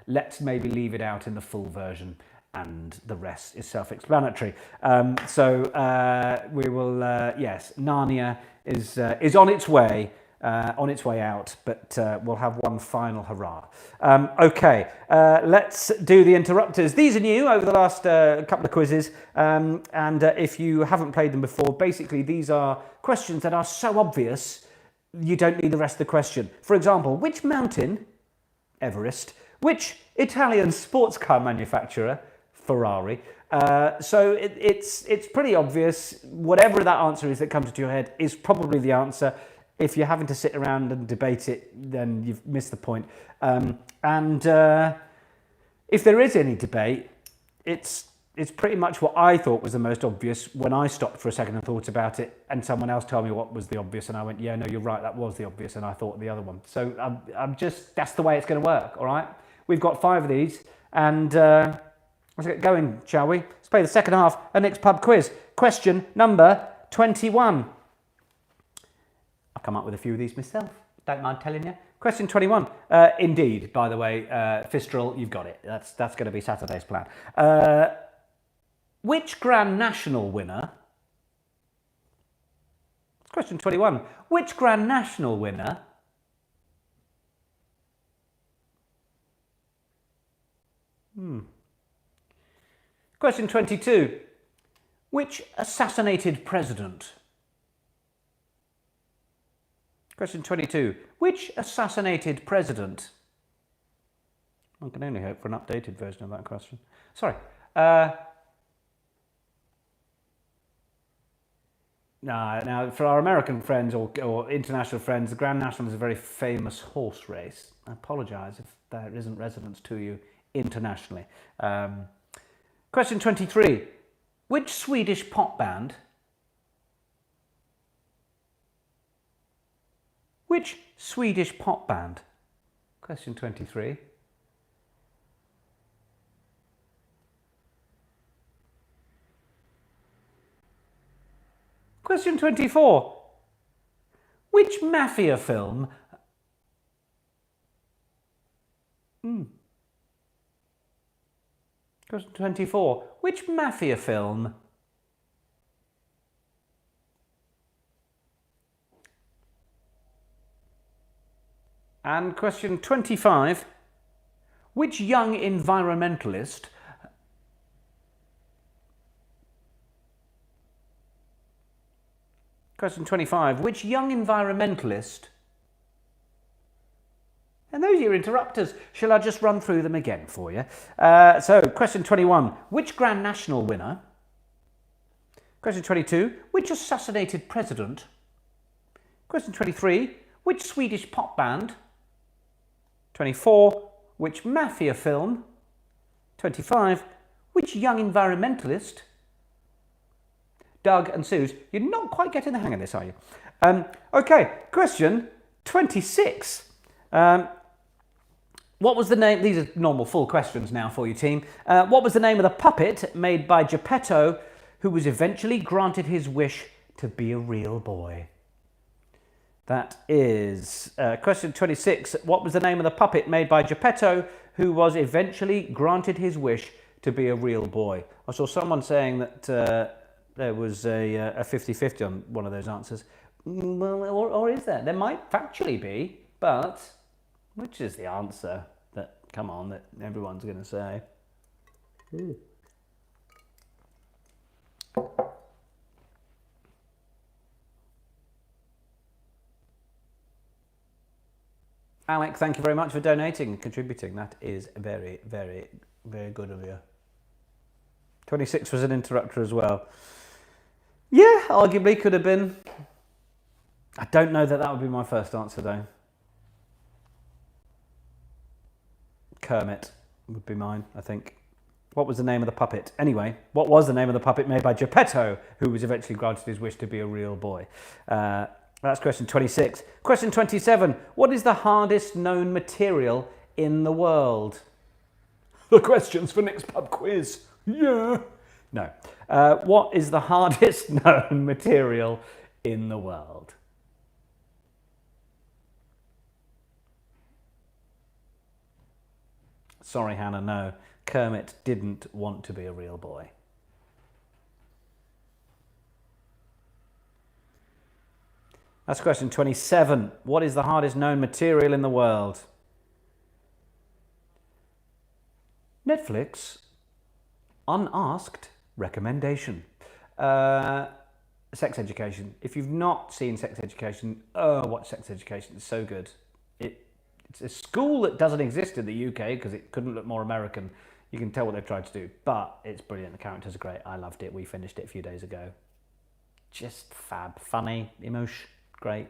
let's maybe leave it out in the full version, and the rest is self-explanatory. We will, yes, Narnia is on its way out, but we'll have one final hurrah. Okay, let's do the interrupters. These are new over the last couple of quizzes, and if you haven't played them before, basically these are questions that are so obvious you don't need the rest of the question. For example, which mountain, Everest, which Italian sports car manufacturer, Ferrari. So it's pretty obvious. Whatever that answer is that comes into your head is probably the answer. If you're having to sit around and debate it, then you've missed the point. If there is any debate, it's pretty much what I thought was the most obvious when I stopped for a second and thought about it, and someone else told me what was the obvious, and I went, yeah, no, you're right, that was the obvious, and I thought the other one. So that's the way it's going to work, all right? We've got 5 of these, and let's get going, shall we? Let's play the second half of Nick's Pub Quiz. Question number 21. I've come up with a few of these myself, don't mind telling you. Question 21. Indeed, by the way, Fistral, you've got it. That's going to be Saturday's plan. Which Grand National winner... Question 21. Which Grand National winner Question 22. Which assassinated president? Question 22. Which assassinated president? I can only hope for an updated version of that question. Sorry. Now, for our American friends or international friends, the Grand National is a very famous horse race. I apologise if there isn't resonance to you internationally. Question 23. Which Swedish pop band? Which Swedish pop band? Question 23. Question 24. Which mafia film? Question 24. Which mafia film? And question 25. Which young environmentalist? Question 25. Which young environmentalist? And those are your interrupters. Shall I just run through them again for you? So, question 21. Which Grand National winner? Question 22. Which assassinated president? Question 23. Which Swedish pop band? 24. Which mafia film? 25. Which young environmentalist? Doug and Suze, you're not quite getting the hang of this, are you? Okay, question 26. What was the name? These are normal full questions now for you, team. What was the name of the puppet made by Geppetto, who was eventually granted his wish to be a real boy? That is question 26. What was the name of the puppet made by Geppetto, who was eventually granted his wish to be a real boy? I saw someone saying that there was a 50-50 on one of those answers. Well, or is there? There might factually be, but which is the answer that, come on, that everyone's going to say? Alec, thank you very much for donating and contributing. That is very, very, very good of you. 26 was an interrupter as well. Yeah, arguably could have been. I don't know that would be my first answer though. Kermit would be mine, I think. What was the name of the puppet? Anyway, what was the name of the puppet made by Geppetto, who was eventually granted his wish to be a real boy? That's question 26. Question 27. What is the hardest known material in the world? The questions for next pub quiz. Yeah. No. What is the hardest known material in the world? Sorry, Hannah, no. Kermit didn't want to be a real boy. That's question 27. What is the hardest known material in the world? Netflix. Unasked recommendation. Sex Education. If you've not seen Sex Education, watch Sex Education. It's so good. It's a school that doesn't exist in the UK because it couldn't look more American. You can tell what they've tried to do, but it's brilliant. The characters are great. I loved it. We finished it a few days ago. Just fab. Funny, emotion, great.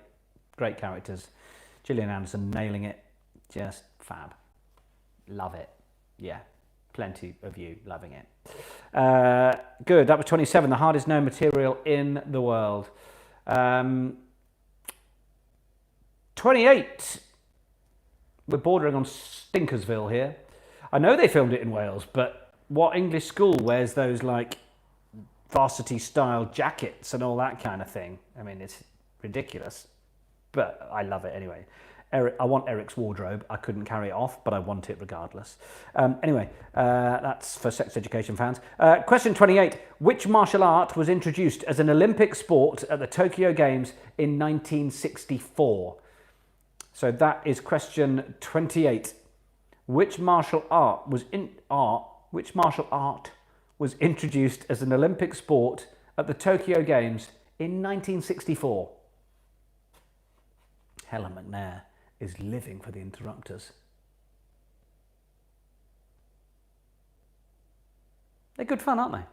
Great characters. Gillian Anderson nailing it. Just fab. Love it. Yeah. Plenty of you loving it. Good. That was 27. The hardest known material in the world. 28. We're bordering on Stinkersville here. I know they filmed it in Wales, but what English school wears those like varsity style jackets and all that kind of thing? I mean, it's ridiculous, but I love it anyway. I want Eric's wardrobe. I couldn't carry it off, but I want it regardless. Anyway, that's for Sex Education fans. Question 28. Which martial art was introduced as an Olympic sport at the Tokyo Games in 1964? So that is question 28. Which martial art was introduced as an Olympic sport at the Tokyo Games in 1964? Helen McNair is living for the interrupters. They're good fun, aren't they?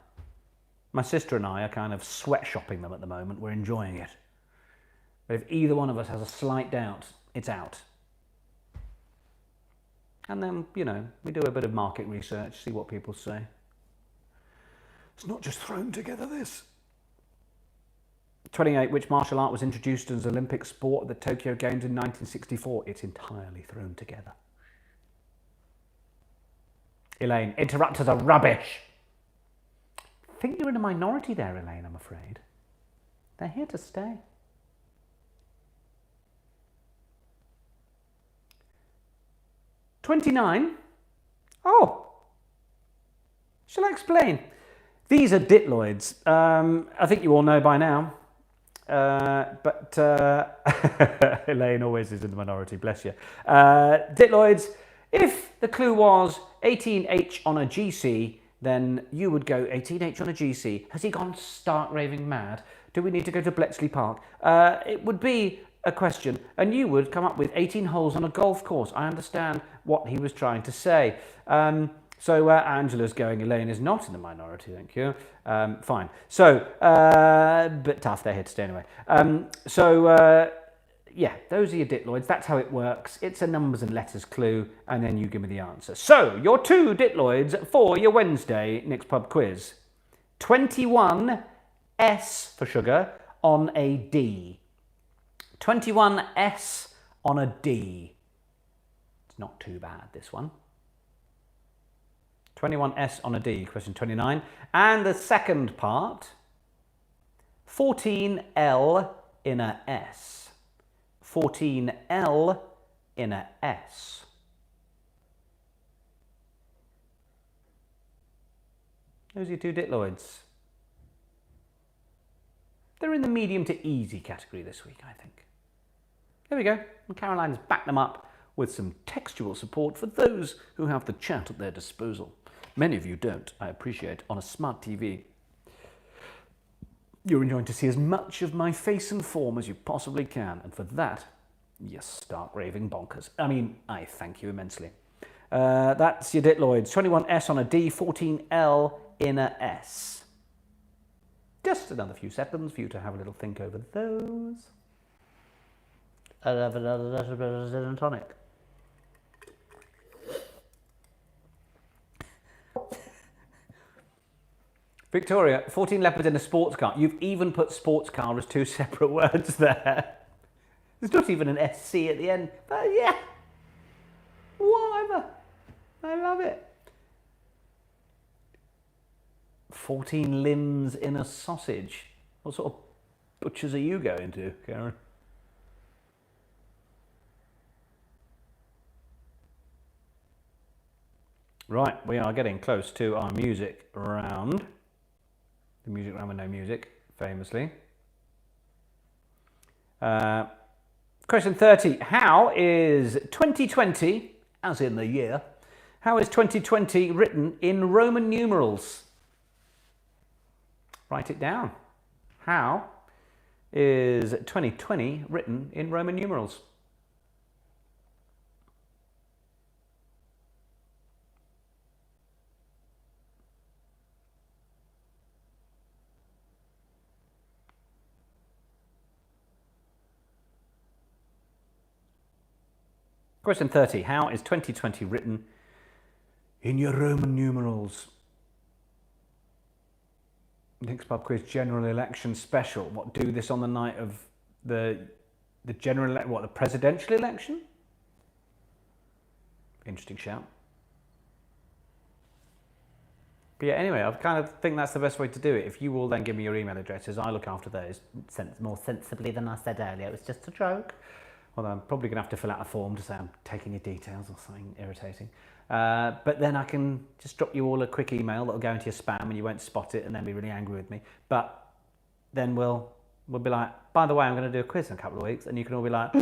My sister and I are kind of sweatshopping them at the moment. We're enjoying it. But if either one of us has a slight doubt, it's out. And then, you know, we do a bit of market research, see what people say. It's not just thrown together, this. 28. Which martial art was introduced as Olympic sport at the Tokyo Games in 1964? It's entirely thrown together. Elaine, interrupters are rubbish. I think you're in a minority there, Elaine, I'm afraid. They're here to stay. $29. Oh, shall I explain? These are ditloids. I think you all know by now. But Elaine always is in the minority, bless you. Ditloids, if the clue was 18H on a GC, then you would go 18H on a GC. Has he gone stark raving mad? Do we need to go to Bletchley Park? It would be a question, and you would come up with 18 holes on a golf course. I understand what he was trying to say. So Angela's going, Elaine is not in the minority, thank you. Fine. So, bit tough, they're here to stay anyway. Yeah, those are your ditloids. That's how it works. It's a numbers and letters clue, and then you give me the answer. So, your 2 ditloids for your Wednesday Nick's Pub quiz. 21 S for sugar on a D. 21 S on a D. It's not too bad, this one. 21 S on a D, question 29. And the second part, 14 L in a S. 14 L in a S. Those are your 2 ditloids. They're in the medium to easy category this week, I think. There we go. And Caroline's backed them up with some textual support for those who have the chat at their disposal. Many of you don't, I appreciate, on a smart TV. You're enjoying to see as much of my face and form as you possibly can, and for that, you're stark raving bonkers. I mean, I thank you immensely. That's your ditloids. 21S on a D, 14L in a S. Just another few seconds for you to have a little think over those. I'll have another bit of gin and tonic. Victoria, 14 leopards in a sports car. You've even put sports car as 2 separate words there. There's not even an SC at the end. But yeah, whatever. I love it. 14 limbs in a sausage. What sort of butchers are you going to, Karen? Right, we are getting close to our music round. The music round with no music, famously. Question 30. How is 2020, as in the year, how is 2020 written in Roman numerals? Write it down. How is 2020 written in Roman numerals? Question 30. How is 2020 written in your Roman numerals? Nick's Pub Quiz General Election Special. What, do this on the night of the general, what, the presidential election? Interesting shout. But yeah, anyway, I kind of think that's the best way to do it. If you will then give me your email addresses, I look after those more sensibly than I said earlier. It was just a joke. Although I'm probably going to have to fill out a form to say I'm taking your details or something irritating. But then I can just drop you all a quick email that'll go into your spam and you won't spot it and then be really angry with me. But then we'll be like, by the way, I'm going to do a quiz in a couple of weeks, and you can all be like,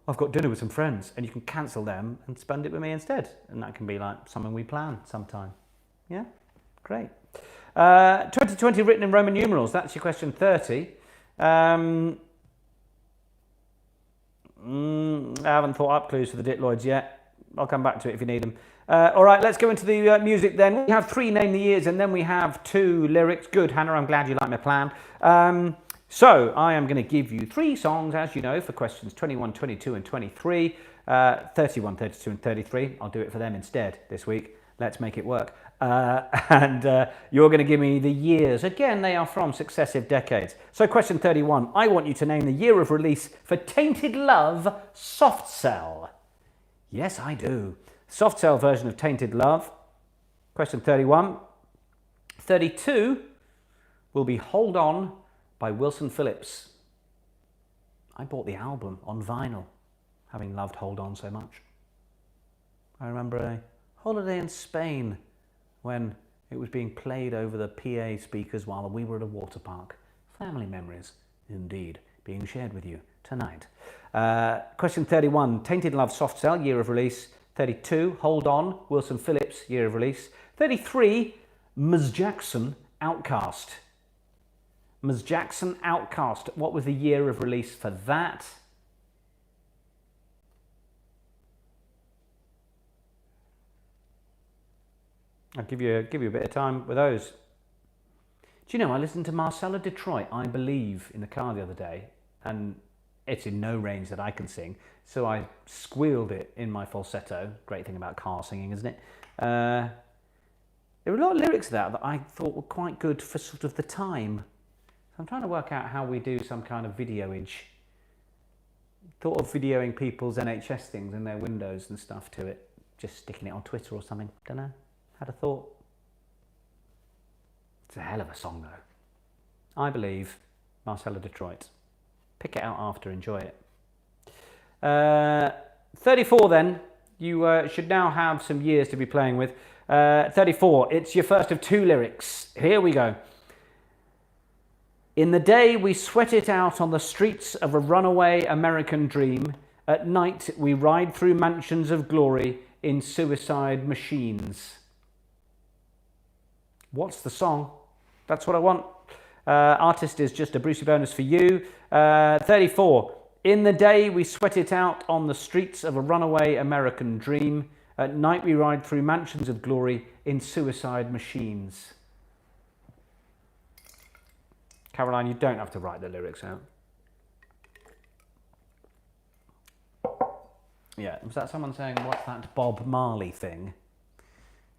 I've got dinner with some friends, and you can cancel them and spend it with me instead. And that can be like something we plan sometime. Yeah, great. 2020 written in Roman numerals. That's your question 30. I haven't thought up clues for the Ditloids yet. I'll come back to it if you need them. All right, let's go into the music then. We have 3 Name the Years, and then we have 2 lyrics. Good, Hannah, I'm glad you like my plan. So I am going to give you 3 songs, as you know, for questions 21, 22 and 23. 31, 32 and 33. I'll do it for them instead this week. Let's make it work. And you're going to give me the years. Again, they are from successive decades. So question 31. I want you to name the year of release for Tainted Love Soft Cell. Yes, I do. Soft Cell version of Tainted Love. Question 31. 32 will be Hold On by Wilson Phillips. I bought the album on vinyl, having loved Hold On so much. I remember a holiday in Spain when it was being played over the PA speakers while we were at a water park. Family memories, indeed, being shared with you tonight. Question 31, Tainted Love Soft Cell, year of release. 32, Hold On, Wilson Phillips, year of release. 33, Ms. Jackson, Outcast. Ms. Jackson, Outcast. What was the year of release for that? I'll give you a bit of time with those. Do you know, I listened to Marcella Detroit, I Believe, in the car the other day, and it's in no range that I can sing, so I squealed it in my falsetto. Great thing about car singing, isn't it? There were a lot of lyrics there that I thought were quite good for sort of the time. So I'm trying to work out how we do some kind of videoage. Thought of videoing people's NHS things in their windows and stuff to it. Just sticking it on Twitter or something. Don't know. Had a thought. It's a hell of a song though. I Believe, Marcella Detroit. Pick it out after, enjoy it. 34 then. You should now have some years to be playing with. 34, it's your first of 2 lyrics. Here we go. In the day we sweat it out on the streets of a runaway American dream. At night we ride through mansions of glory in suicide machines. What's the song? That's what I want. Artist is just a Brucey bonus for you. 34. In the day we sweat it out on the streets of a runaway American dream. At night we ride through mansions of glory in suicide machines. Caroline, you don't have to write the lyrics out. Yeah, was that someone saying, what's that Bob Marley thing?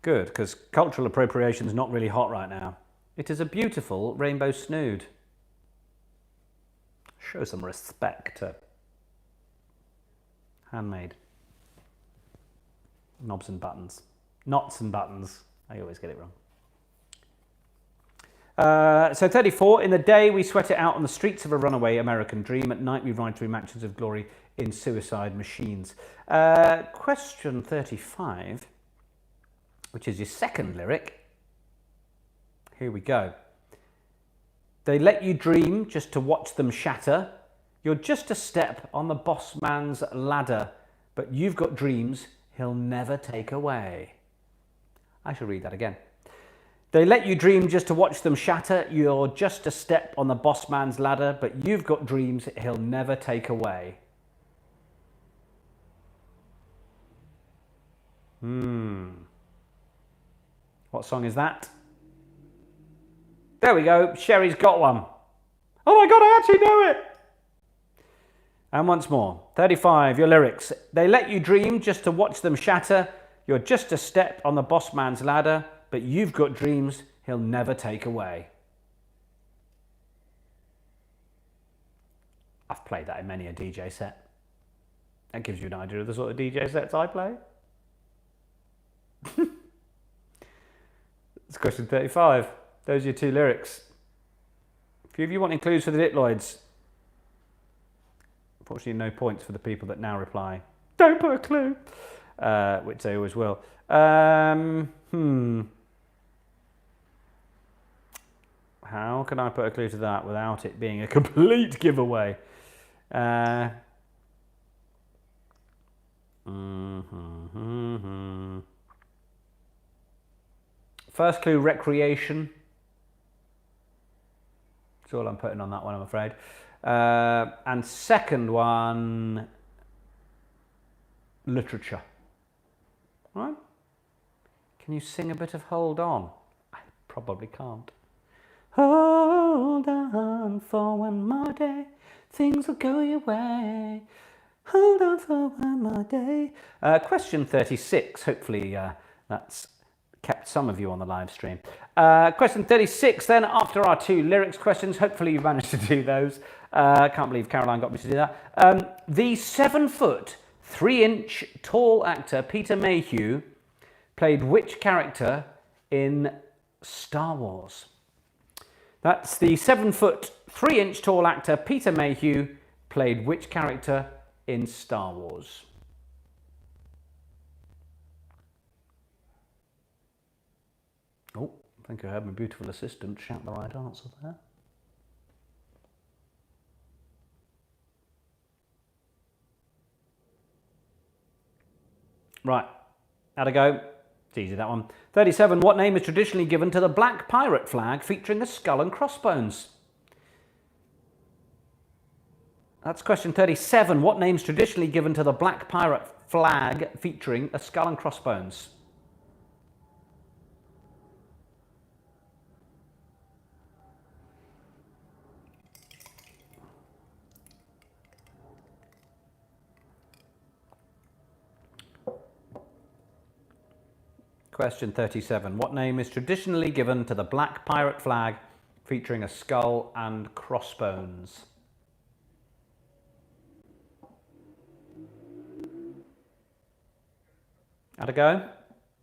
Good, because cultural appropriation is not really hot right now. It is a beautiful rainbow snood. Show some respect to handmade. Knobs and buttons. Knots and buttons. I always get it wrong. So 34, in the day we sweat it out on the streets of a runaway American dream. At night we ride through mansions of glory in suicide machines. Question 35, which is your second lyric. Here we go. They let you dream just to watch them shatter. You're just a step on the boss man's ladder, but you've got dreams he'll never take away. I shall read that again. They let you dream just to watch them shatter. You're just a step on the boss man's ladder, but you've got dreams he'll never take away. What song is that? There we go. Sherry's got one. Oh my God, I actually know it. And once more. 35, your lyrics. They let you dream just to watch them shatter. You're just a step on the boss man's ladder, but you've got dreams he'll never take away. I've played that in many a DJ set. That gives you an idea of the sort of DJ sets I play. It's question 35. Those are your 2 lyrics. A few of you wanting clues for the Ditloids. Unfortunately, no points for the people that now reply, don't put a clue, which they always will. How can I put a clue to that without it being a complete giveaway? First clue, recreation. That's all I'm putting on that one, I'm afraid. And second one, literature. All right? Can you sing a bit of Hold On? I probably can't. Hold on for one more day, things will go your way. Hold on for one more day. Question 36, hopefully that's kept some of you on the live stream. Question 36 then, after our 2 lyrics questions, hopefully you've managed to do those. Can't believe Caroline got me to do that. The 7-foot, 3-inch tall actor Peter Mayhew played which character in Star Wars? That's the 7-foot, 3-inch tall actor Peter Mayhew played which character in Star Wars? Oh, I think I heard my beautiful assistant shout the right answer there. Right, how'd it go? It's easy, that one. 37, what name is traditionally given to the black pirate flag featuring a skull and crossbones? That's question 37. What name is traditionally given to the black pirate flag featuring a skull and crossbones? Question 37. What name is traditionally given to the black pirate flag featuring a skull and crossbones? How'd it go?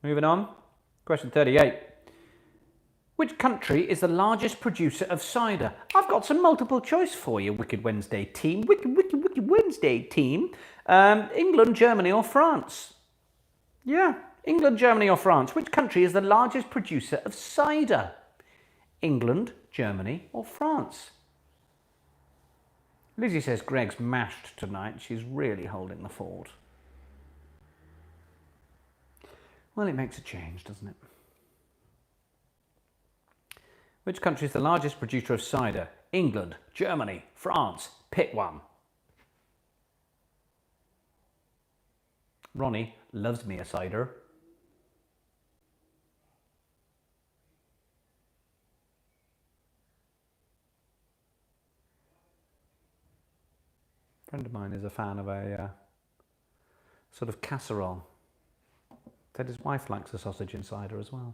Moving on. Question 38. Which country is the largest producer of cider? I've got some multiple choice for you, Wicked Wednesday team. Wicked Wednesday team. England, Germany or France? Yeah. England, Germany or France? Which country is the largest producer of cider? England, Germany or France? Lizzie says Greg's mashed tonight. She's really holding the fort. Well, it makes a change, doesn't it? Which country is the largest producer of cider? England, Germany, France. Pick one. Ronnie loves me a cider. A friend of mine is a fan of a sort of casserole. Said his wife likes a sausage and cider as well.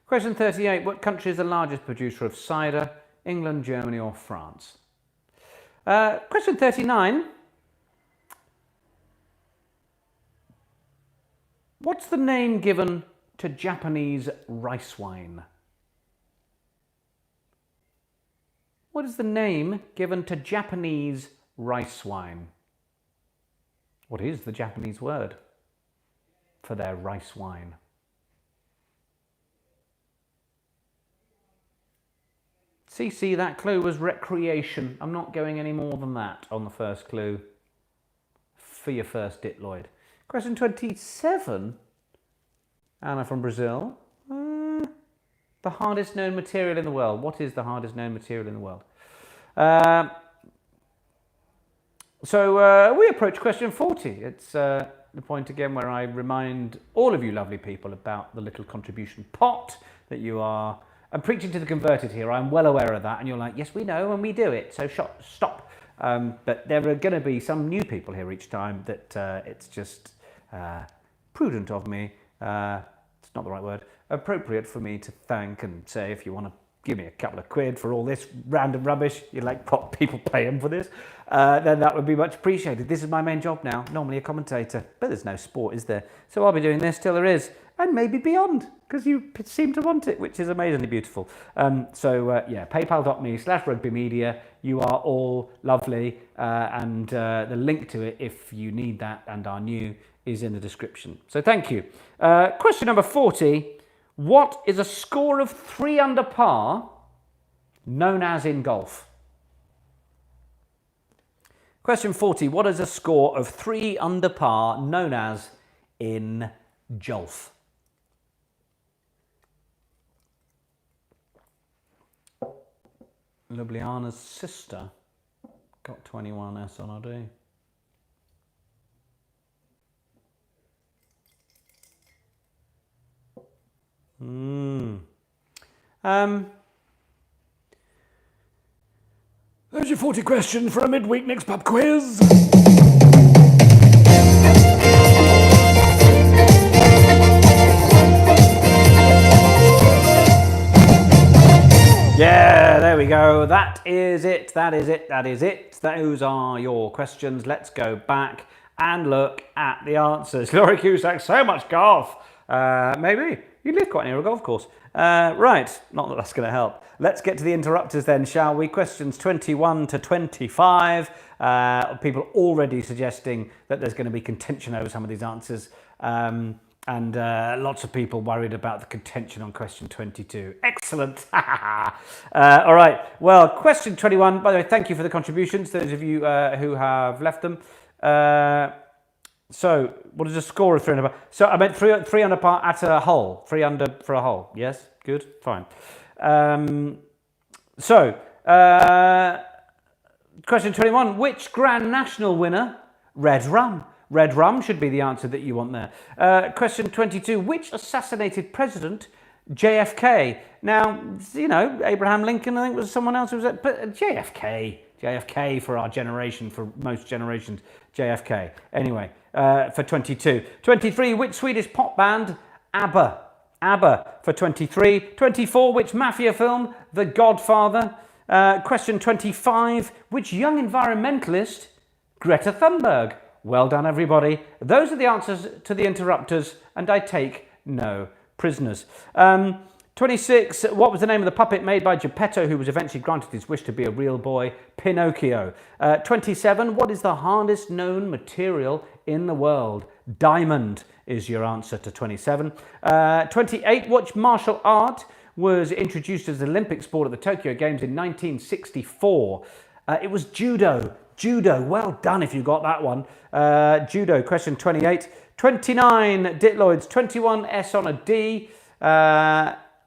Question 38. What country is the largest producer of cider? England, Germany or France? Question 39. What's the name given to Japanese rice wine? What is the name given to Japanese rice wine? What is the Japanese word for their rice wine? CC, that clue was recreation. I'm not going any more than that on the first clue for your first Ditloid. Question 27. Anna from Brazil. The hardest known material in the world. What is the hardest known material in the world? So we approach question 40. It's the point again where I remind all of you lovely people about the little contribution pot that you are... I'm preaching to the converted here. I'm well aware of that. And you're like, yes, we know, and we do it. So stop. But there are going to be some new people here each time that it's just prudent of me. It's not the right word. Appropriate for me to thank and say, if you want to give me a couple of quid for all this random rubbish, you like what people pay them for this, then that would be much appreciated. This is my main job now, normally a commentator, but there's no sport, is there? So I'll be doing this till there is, and maybe beyond, because you seem to want it, which is amazingly beautiful. Yeah, paypal.me/rugbymedia. You are all lovely, and the link to it, if you need that and are new, is in the description. So thank you. Question number 40. What is a score of 3 under par known as in golf? Question 40. What is a score of 3 under par known as in Jolf? Ljubljana's sister got 21 S on her D. There's your 40 questions for a midweek next pub quiz. Yeah, there we go. That is it. That is it. That is it. Those are your questions. Let's go back and look at the answers. Laurie Cusack, so much golf. Maybe. You live quite near a golf course. Right, not that that's going to help. Let's get to the interrupters then, shall we? Questions 21 to 25. People already suggesting that there's going to be contention over some of these answers. And lots of people worried about the contention on question 22. Excellent. All right. Well, question 21, by the way, thank you for the contributions, those of you who have left them. So, what is the score of 3 under par? So, I meant 3 under par at a hole. 3 under for a hole. Yes? Good? Fine. Question 21. Which Grand National winner? Red Rum. Red Rum should be the answer that you want there. Question 22. Which assassinated president? JFK. Now, you know, Abraham Lincoln, I think, was someone else who was at... But JFK. JFK for our generation, for most generations. JFK. Anyway, for 22. 23, which Swedish pop band? ABBA. ABBA for 23. 24, which mafia film? The Godfather. Question 25, which young environmentalist? Greta Thunberg. Well done, everybody. Those are the answers to the interrupters, and I take no prisoners. 26, what was the name of the puppet made by Geppetto, who was eventually granted his wish to be a real boy? Pinocchio. 27, what is the hardest known material in the world? Diamond is your answer to 27. 28, which martial art was introduced as an Olympic sport at the Tokyo Games in 1964? It was judo. Judo, well done if you got that one. Judo, question 28. 29, Ditloids, 21 S on a D.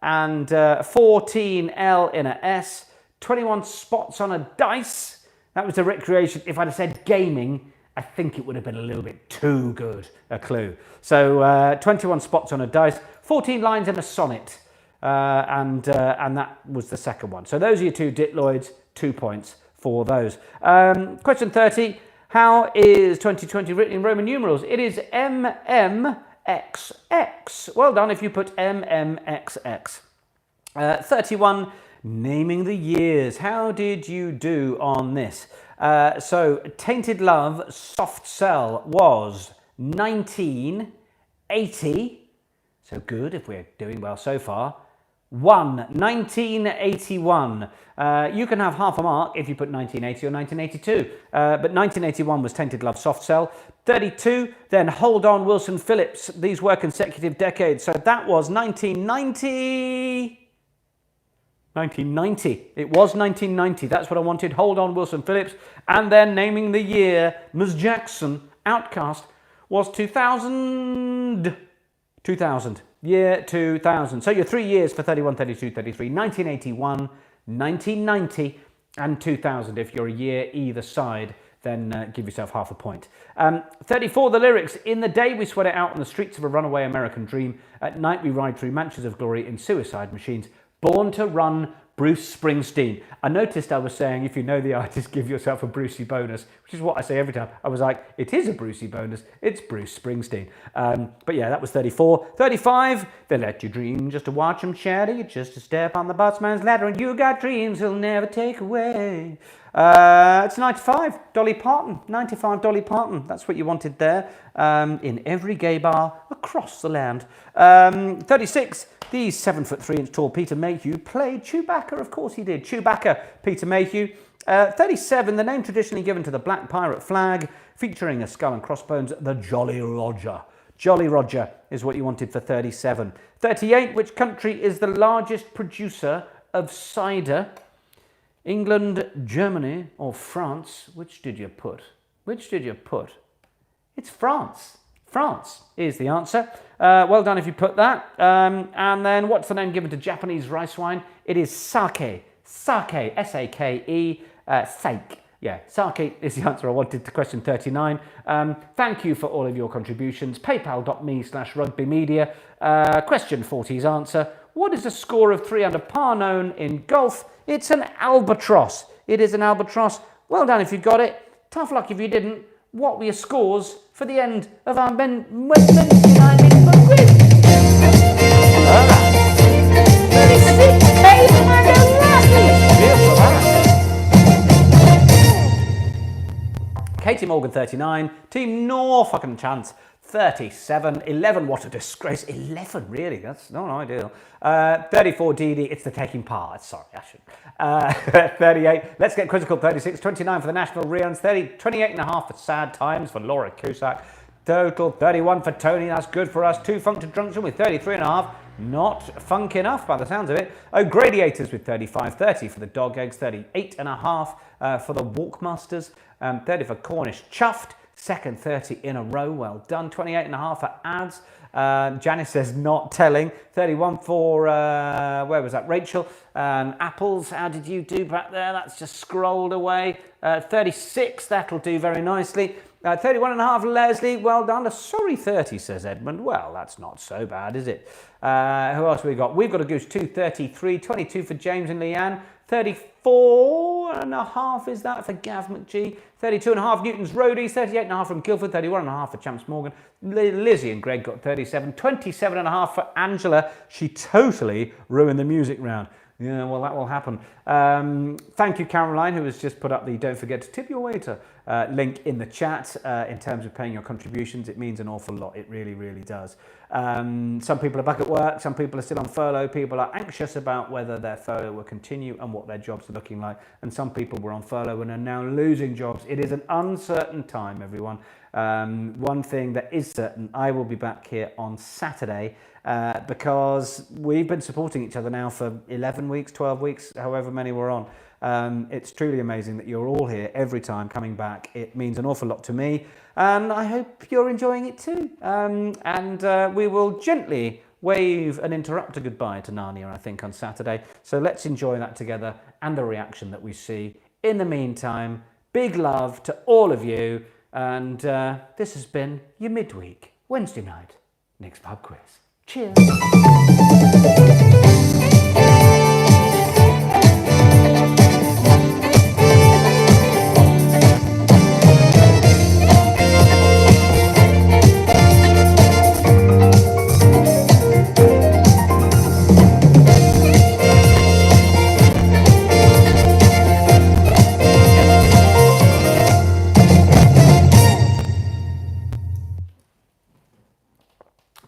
And 14 L in a S, 21 spots on a dice. That was the recreation. If I'd have said gaming, I think it would have been a little bit too good a clue. So 21 spots on a dice, 14 lines in a sonnet, and that was the second one. So those are your 2 Ditloids, 2 points for those. Question 30, how is 2020 written in Roman numerals? It is MM. XX. Well done if you put MMXX. 31, naming the years. How did you do on this? So, Tainted Love, Soft Cell was 1980. So good if we're doing well so far. 1981. You can have half a mark if you put 1980 or 1982. But 1981 was Tainted Love, Soft Cell. 32, then Hold On, Wilson Phillips. These were consecutive decades. So that was 1990. 1990. It was 1990. That's what I wanted. Hold On, Wilson Phillips. And then naming the year, Ms. Jackson, Outcast, was 2000. 2000. Year 2000. So your 3 years for 31, 32, 33. 1981, 1990, and 2000. If you're a year either side, then give yourself half a point. 34, the lyrics. In the day we sweat it out on the streets of a runaway American dream. At night we ride through mansions of glory in suicide machines. Born to Run, Bruce Springsteen. I noticed I was saying, if you know the artist, give yourself a Brucey bonus, which is what I say every time. I was like, it is a Brucey bonus. It's Bruce Springsteen. But yeah, that was 34. 35, they let you dream just to watch them shatter. Just a step on the bossman's ladder and you got dreams he'll never take away. It's 95, Dolly Parton. 95, Dolly Parton. That's what you wanted there. In every gay bar across the land. 36, the 7'3" tall Peter Mayhew played Chewbacca. Of course he did. Chewbacca, Peter Mayhew. 37, the name traditionally given to the black pirate flag, featuring a skull and crossbones, the Jolly Roger. Jolly Roger is what you wanted for 37. 38, which country is the largest producer of cider? England, Germany, or France? Which did you put? Which did you put? It's France. France is the answer. Well done if you put that. And then what's the name given to Japanese rice wine? It is sake. Sake, S-A-K-E, sake. Yeah, sake is the answer I wanted to question 39. Thank you for all of your contributions. paypal.me/rugbymedia. Question 40's answer. What is the score of 3 under par known in golf? It's an albatross. It is an albatross. Well done if you got it. Tough luck if you didn't. What were your scores for the end of our men's quiz? 36K Katie Morgan 39, Team Norfolk and Chance 37, 11, what a disgrace, 11 really, that's not ideal. 34 Dee Dee, it's the taking part, sorry I shouldn't. 38, let's get critical, 36, 29 for the National Reruns, 30, 28 and a half for Sad Times for Laura Cusack. Total 31 for Tony, that's good for us. 2 Funk to Junction with 33 and a half. Not funk enough by the sounds of it. Gradiators with 35, 30 for the Dog Eggs, 38 and a half for the Walkmasters, 30 for Cornish Chuffed, second 30 in a row, well done. 28 and a half for Ads. Janice says not telling. 31 for, where was that, Rachel? Apples, how did you do back there? That's just scrolled away. 36, that'll do very nicely. 31 and a half, Leslie, well done. A sorry 30, says Edmund. Well, that's not so bad, is it? Who else have we got? We've got a goose, 233, 22 for James and Leanne. 34 and a half is that for Gav McGee. 32 and a half, Newton's Roadies. 38 and a half from Guildford. 31 and a half for Champs Morgan. Lizzie and Greg got 37. 27 and a half for Angela. She totally ruined the music round. Yeah, well, that will happen. Thank you, Caroline, who has just put up the don't forget to tip your waiter link in the chat in terms of paying your contributions. It means an awful lot. It really, really does. Some people are back at work. Some people are still on furlough. People are anxious about whether their furlough will continue and what their jobs are looking like. And some people were on furlough and are now losing jobs. It is an uncertain time, everyone. One thing that is certain, I will be back here on Saturday because we've been supporting each other now for 11 weeks, 12 weeks, however many we're on. It's truly amazing that you're all here every time coming back. It means an awful lot to me, and I hope you're enjoying it too. We will gently wave and interrupt a goodbye to Narnia, I think, on Saturday. So let's enjoy that together and the reaction that we see. In the meantime, big love to all of you, and this has been your midweek, Wednesday night, Nick's Pub Quiz. Cheers.